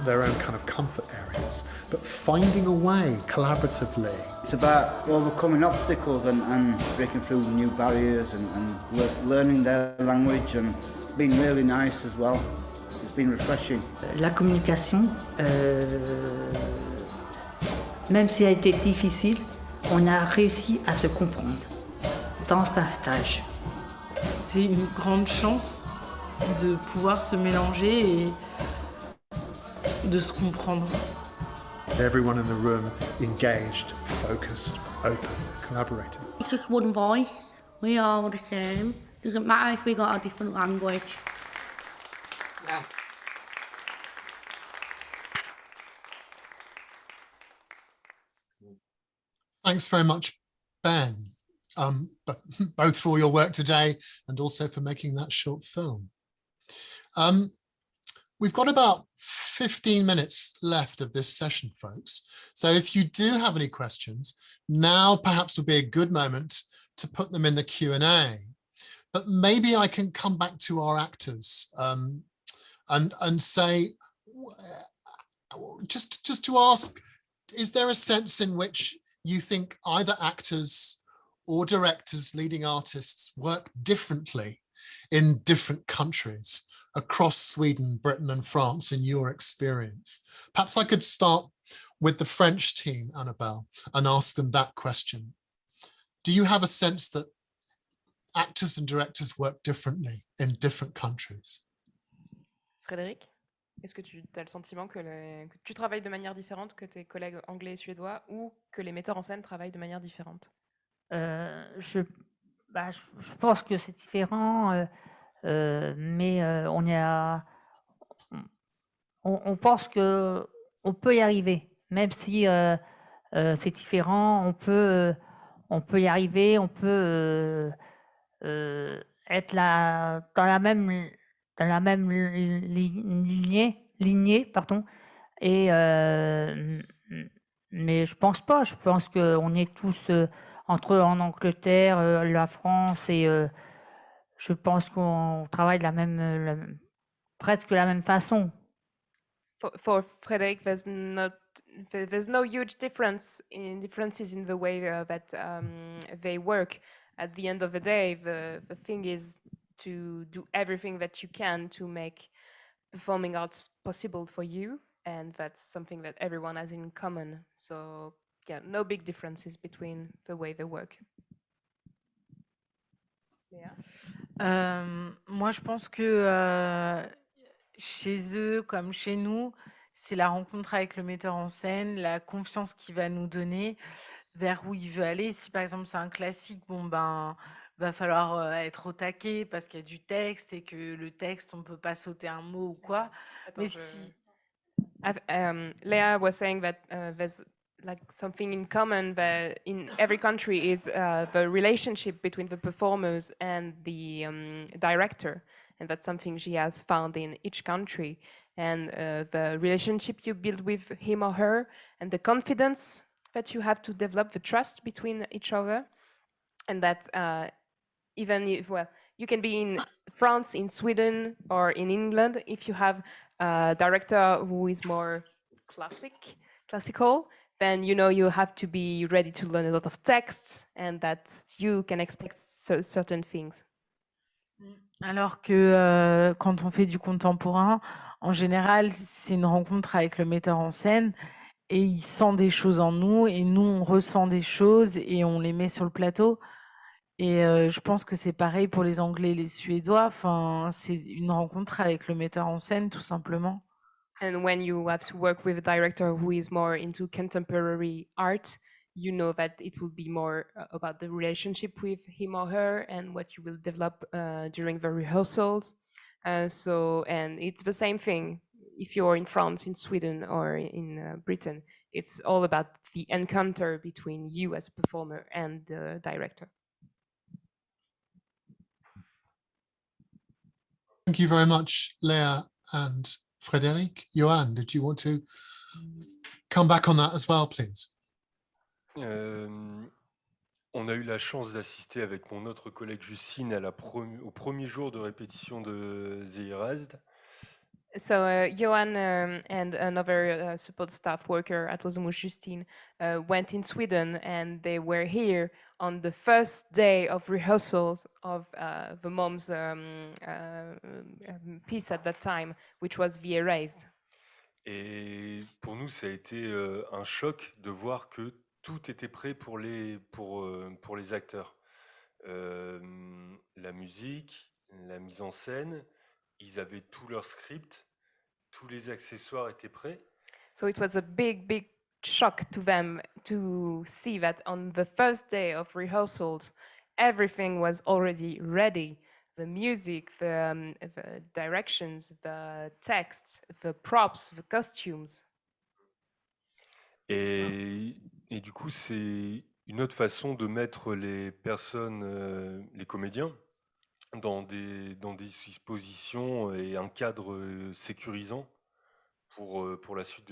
their own kind of comfort areas, but finding a way collaboratively. It's about overcoming obstacles and breaking through new barriers and learning their language and being really nice as well. It's been refreshing. La communication, même si elle a été difficile, on a réussi à se comprendre dans un stage. C'est une grande chance de pouvoir se mélanger et de se comprendre. Everyone in the room engaged, focused, open, collaborating. It's just one voice. We are all the same. Doesn't matter if we got a different language. Yeah. Thanks very much, Ben, both for your work today and also for making that short film. We've got about 15 minutes left of this session, folks. So if you do have any questions, now perhaps would be a good moment to put them in the Q&A. But maybe I can come back to our actors and say, just to ask, is there a sense in which you think either actors or directors, leading artists, work differently in different countries across Sweden, Britain and France in your experience? Perhaps I could start with the French team, Annabelle, and ask them that question. Do you have a sense that actors and directors work differently in different countries? Frédéric, est-ce que tu as le sentiment que tu travailles de manière différente que tes collègues anglais et suédois ou que les metteurs en scène travaillent de manière différente? Je pense que c'est différent, mais on pense qu'on peut y arriver, même si c'est différent, on peut y arriver, on peut être dans la même lignée, pardon, et mais je pense pas, je pense qu'on est tous entre en Angleterre, la France, et je pense qu'on travaille de presque la même façon. For Frederick, there's no huge differences in the way that they work. At the end of the day, the thing is to do everything that you can to make performing arts possible for you, and that's something that everyone has in common. So yeah, no big differences between the way they work. Yeah. Moi, je pense que chez eux, comme chez nous, c'est la rencontre avec le metteur en scène, la confiance qu'il va nous donner, vers où il veut aller. Si par exemple c'est un classique, bon ben, va falloir être au taquet parce qu'il y a du texte et que le texte, on peut pas sauter un mot ou quoi. Mais si... Leah was saying that there's like something in common that in every country is the relationship between the performers and the director, and that's something she has found in each country, and the relationship you build with him or her and the confidence that you have to develop, the trust between each other, and that even if, well, you can be in France, in Sweden, or in England. If you have a director who is more classical, then you know you have to be ready to learn a lot of texts, and that you can expect certain things. Alors que quand on fait du contemporain, en général, c'est une rencontre avec le metteur en scène et il sent des choses en nous et nous, on ressent des choses et on les met sur le plateau. Et je pense que c'est pareil pour les Anglais et les Suédois. Enfin, c'est une rencontre avec le metteur en scène, tout simplement. And when you have to work with a director who is more into contemporary art, you know that it will be more about the relationship with him or her and what you will develop during the rehearsals. And it's the same thing if you're in France, in Sweden, or in Britain. It's all about the encounter between you as a performer and the director. Thank you very much, Léa and Frédéric. Johan, did you want to come back on that as well, please? On a eu la chance d'assister avec mon autre collègue Justine au premier jour de répétition de The Erased. So Johan and another support staff worker at OGMIUS, Justine, went in Sweden, and they were here on the first day of rehearsals of the mom's piece at that time, which was The Erased. Et pour nous, ça a été un choc de voir que tout était prêt pour les acteurs. La musique, la mise en scène, ils avaient tout leur script, tous les accessoires étaient prêts. So it was a big shock to them to see that on the first day of rehearsals, everything was already ready. The music, the directions, the texts, the props, the costumes. Et du coup, c'est une autre façon de mettre les personnes, les comédiens, dans des dispositions et un cadre sécurisant pour la suite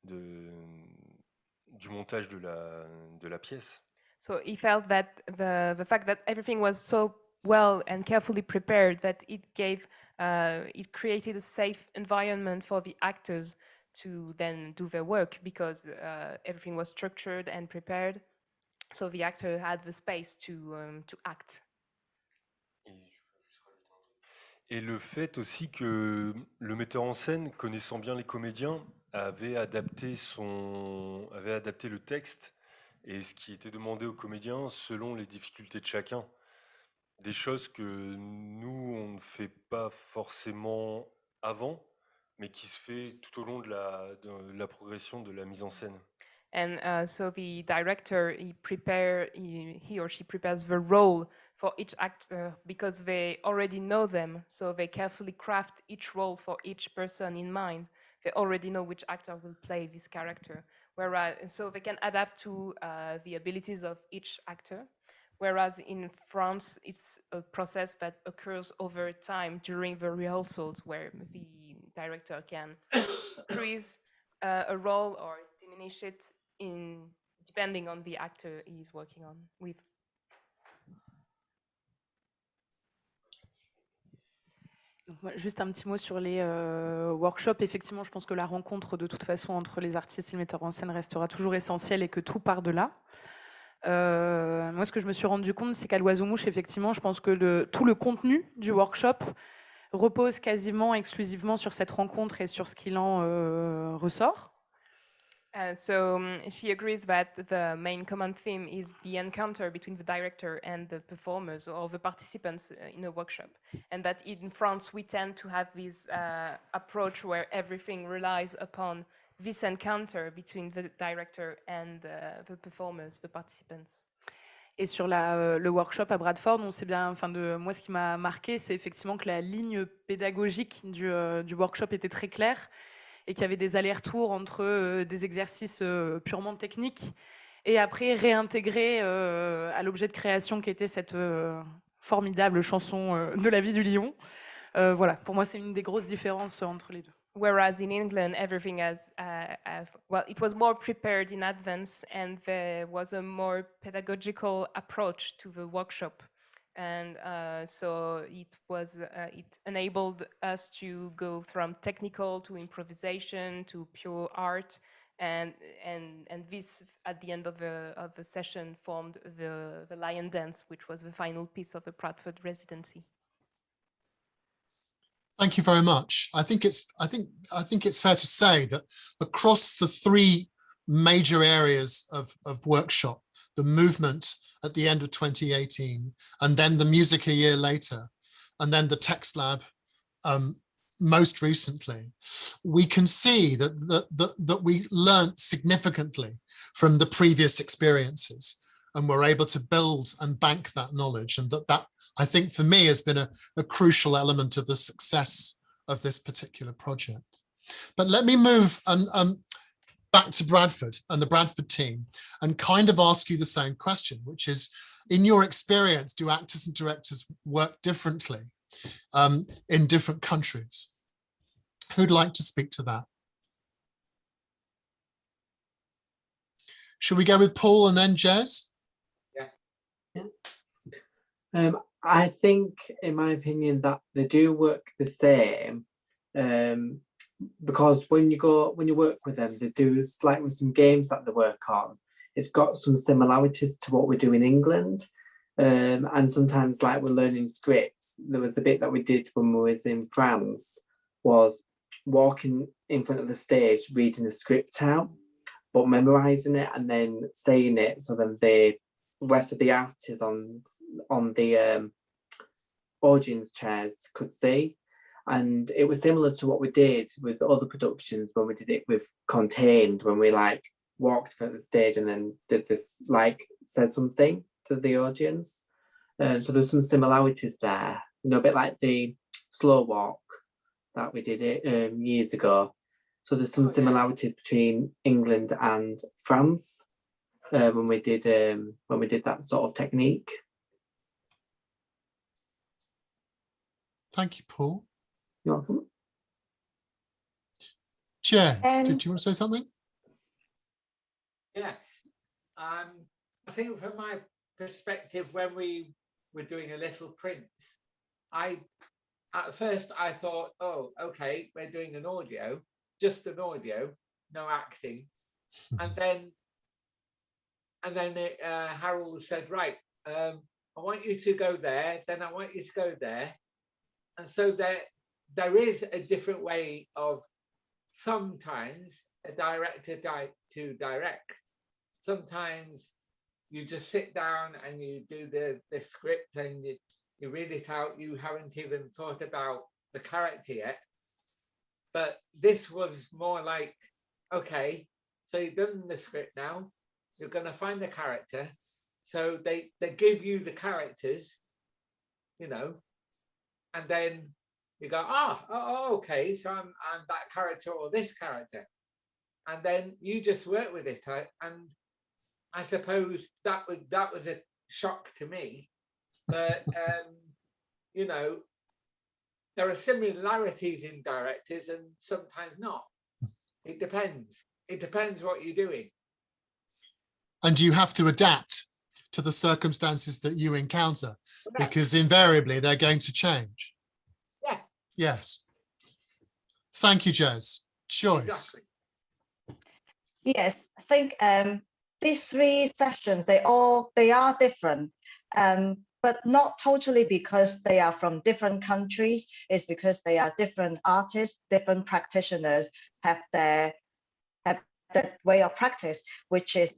du montage de la pièce. So he felt that the fact that everything was so well and carefully prepared that it created a safe environment for the actors to then do their work, because everything was structured and prepared, so the actor had the space to act. Et le fait aussi que le metteur en scène, connaissant bien les comédiens, avait adapté le texte et ce qui était demandé aux comédiens selon les difficultés de chacun. Des choses que nous, on ne fait pas forcément avant, mais qui se fait tout au long de la progression de la mise en scène. And so the director, he or she prepares the role for each actor because they already know them. So they carefully craft each role for each person in mind. They already know which actor will play this character. So they can adapt to the abilities of each actor. Whereas in France, it's a process that occurs over time during the rehearsals, where the director can increase a role or diminish it depending on the actor he's working on with. Juste un petit mot sur les workshops. Effectivement, je pense que la rencontre de toute façon entre les artistes et le metteur en scène restera toujours essentielle et que tout part de là. Moi, ce que je me suis rendu compte, c'est qu'à l'Oiseau-Mouche, effectivement, je pense que tout le contenu du workshop repose quasiment exclusivement sur cette rencontre et sur ce qu'il en ressort. So she agrees that the main common theme is the encounter between the director and the performers or the participants in a workshop. And that in France, we tend to have this approach where everything relies upon this encounter between the director and the performers, the participants. Et sur le workshop à Bradford, on sait bien, moi, ce qui m'a marqué, c'est effectivement que la ligne pédagogique du workshop était très claire et qu'il y avait des allers-retours entre des exercices purement techniques et après réintégrer à l'objet de création qui était cette formidable chanson de la vie du lion. Voilà, pour moi, c'est une des grosses différences entre les deux. whereas in England, everything well, it was more prepared in advance, and there was a more pedagogical approach to the workshop. And so it enabled us to go from technical to improvisation to pure art, and this at the end of the session formed the Lion Dance, which was the final piece of the Bradford residency. Thank you very much. I think it's fair to say that across the three major areas of workshop, the movement at the end of 2018, and then the music a year later, and then the text lab most recently, we can see that we learned significantly from the previous experiences, and we're able to build and bank that knowledge. And that I think for me has been a crucial element of the success of this particular project. But let me move back to Bradford and the Bradford team and kind of ask you the same question, which is, in your experience, do actors and directors work differently in different countries? Who'd like to speak to that? Should we go with Paul and then Jez? I think, in my opinion, that they do work the same, because when you work with them, they do like with some games that they work on. It's got some similarities to what we do in England, and sometimes like we're learning scripts. There was the bit that we did when we was in France, was walking in front of the stage, reading the script out, but memorizing it and then saying it, so then the rest of the artists on the audience chairs could see. And it was similar to what we did with other productions when we did it with Contained, when we like walked in front of the stage and then did this, like said something to the audience. So there's some similarities there, you know, a bit like the slow walk that we did it years ago. So there's some similarities between England and France when we did that sort of technique. Thank you, Paul. You're welcome. Jez, did you want to say something? Yes. I think from my perspective, when we were doing A Little Prince, at first I thought, oh, okay, we're doing an audio, just an audio, no acting. And then Harold said, right, I want you to go there, then I want you to go there. And so there is a different way of sometimes a director to direct. Sometimes you just sit down and you do the script and you read it out. You haven't even thought about the character yet. But this was more like, okay, so you've done the script now. You're going to find the character. So they give you the characters, you know, and then you go, oh, okay, so I'm that character or this character. And then you just work with it. And I suppose that was a shock to me. But, you know, there are similarities in directors and sometimes not. It depends. It depends what you're doing. And you have to adapt to the circumstances that you encounter, because invariably they're going to change. Yeah. Yes. Thank you, Jez. Joyce. Exactly. Yes, I think these three sessions, they are different, but not totally because they are from different countries. It's because they are different artists, different practitioners have their way of practice, which is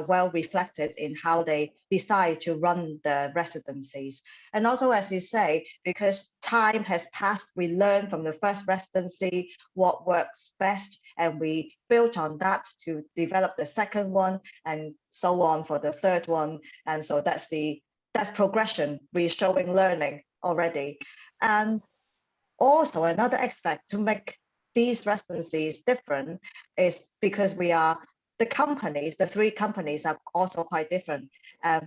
well reflected in how they decide to run the residencies. And also, as you say, because time has passed, we learn from the first residency what works best, and we built on that to develop the second one, and so on for the third one. And so that's progression. We're showing learning already. And also another aspect to make these residencies different is because the three companies are also quite different.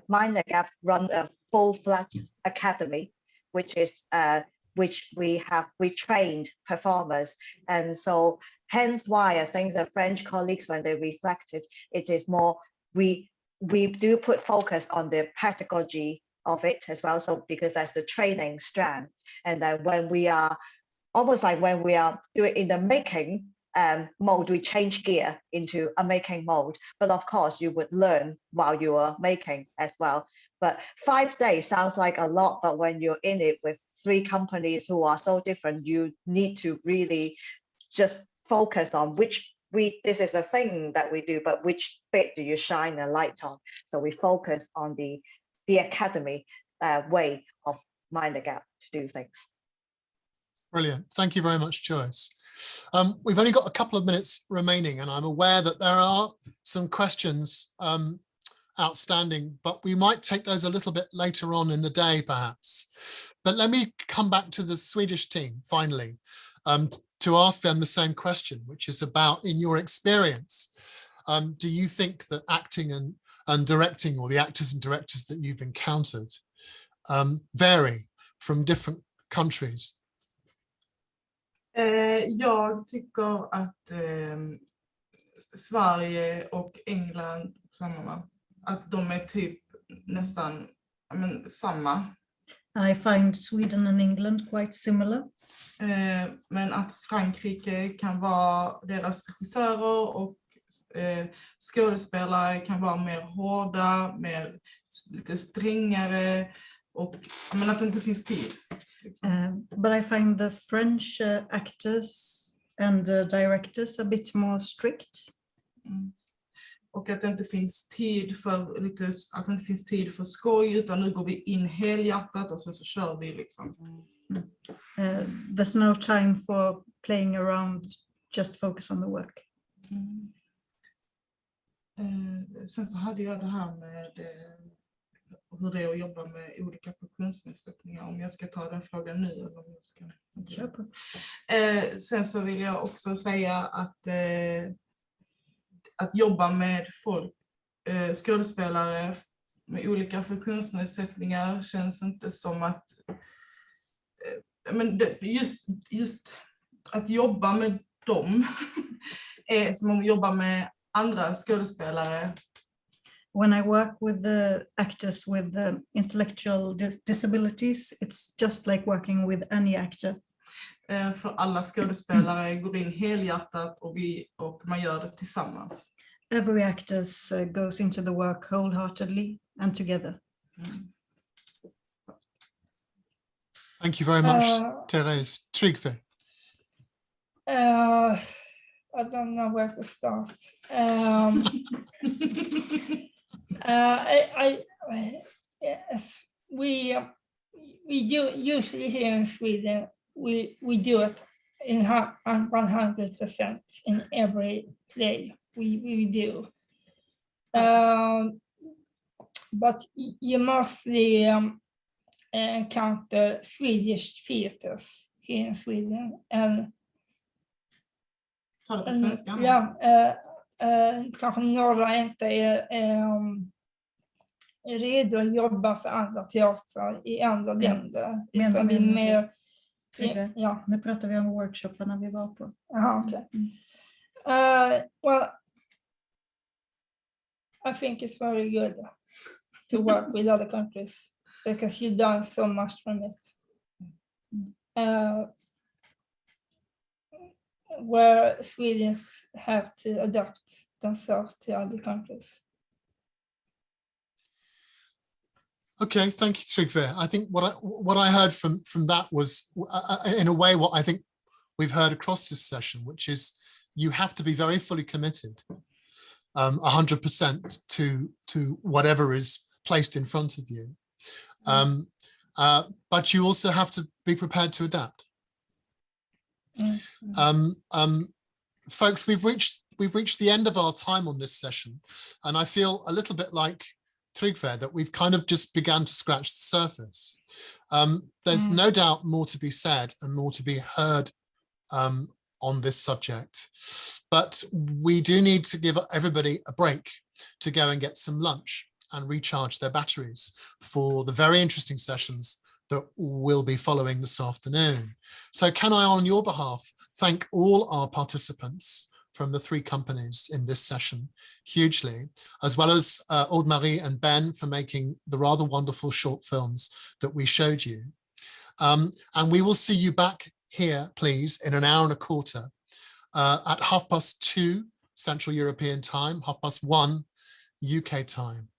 Mind the Gap run a full-fledged academy, which is which we trained performers. And so hence why I think the French colleagues, when they reflected, it is more, we do put focus on the pedagogy of it as well. So because that's the training strand. And then when we are, almost like when we are doing in the making mode, we change gear into a making mode. But of course, you would learn while you are making as well. But 5 days sounds like a lot, but when you're in it with 3 companies who are so different, you need to really just focus on this is the thing that we do, but which bit do you shine a light on? So we focus on the academy way of Mind the Gap to do things. Brilliant. Thank you very much, Joyce. We've only got a couple of minutes remaining, and I'm aware that there are some questions outstanding, but we might take those a little bit later on in the day, perhaps. But let me come back to the Swedish team, finally, to ask them the same question, which is about, in your experience, do you think that acting and directing, or the actors and directors that you've encountered, vary from different countries? Jag tycker att Sverige och England, att de är typ nästan samma. I find Sweden and England quite similar. Men att Frankrike kan vara, deras regissörer och skådespelare kan vara mer hårda, lite strängare, och att det inte finns tid. But I find the French actors and directors a bit more strict. Och att det inte finns tid för skoj, utan nu går vi in helhjärtat och så kör vi liksom. There's no time for playing around, just focus on the work. Sen så hade jag det här med hur det är att jobba med olika funktionsnedsättningar, om jag ska ta den frågan nu eller om jag ska köpa. Sen så vill jag också säga att jobba med folk, skådespelare med olika funktionsnedsättningar, känns inte som att just att jobba med dem är som att jobba med andra skådespelare. When I work with the actors with the intellectual disabilities, it's just like working with any actor. För alla skådespelare går in helhjärtat och man gör det tillsammans. Every actor goes into the work wholeheartedly and together. Thank you very much, Therese. Trygve. I don't know where to start. Yes, we do usually here in Sweden. We do it in 100% in every play we do. But you mostly encounter Swedish theaters here in Sweden, and kanske några inte är redo att jobba för andra teatrar i andra länder. Nu pratar vi om workshopparna vi var på. Okay. Well, I think it's very good to work with other countries because you've done so much from it. Where Swedes have to adapt themselves to other countries. Okay, thank you, Trygve. I think what I heard from that was, in a way, what I think we've heard across this session, which is you have to be very fully committed, 100% to whatever is placed in front of you. But you also have to be prepared to adapt. Folks, we've reached the end of our time on this session, and I feel a little bit like Trygve that we've kind of just begun to scratch the surface. There's no doubt more to be said and more to be heard on this subject, but we do need to give everybody a break to go and get some lunch and recharge their batteries for the very interesting sessions that will be following this afternoon. So can I, on your behalf, thank all our participants from the 3 companies in this session hugely, as well as Aude Marie and Ben for making the rather wonderful short films that we showed you. And we will see you back here, please, in an hour and a quarter at 2:30 Central European time, 1:30 UK time.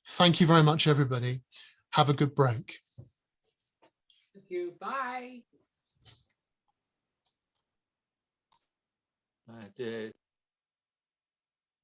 Thank you very much, everybody. Have a good break. Thank you. Bye.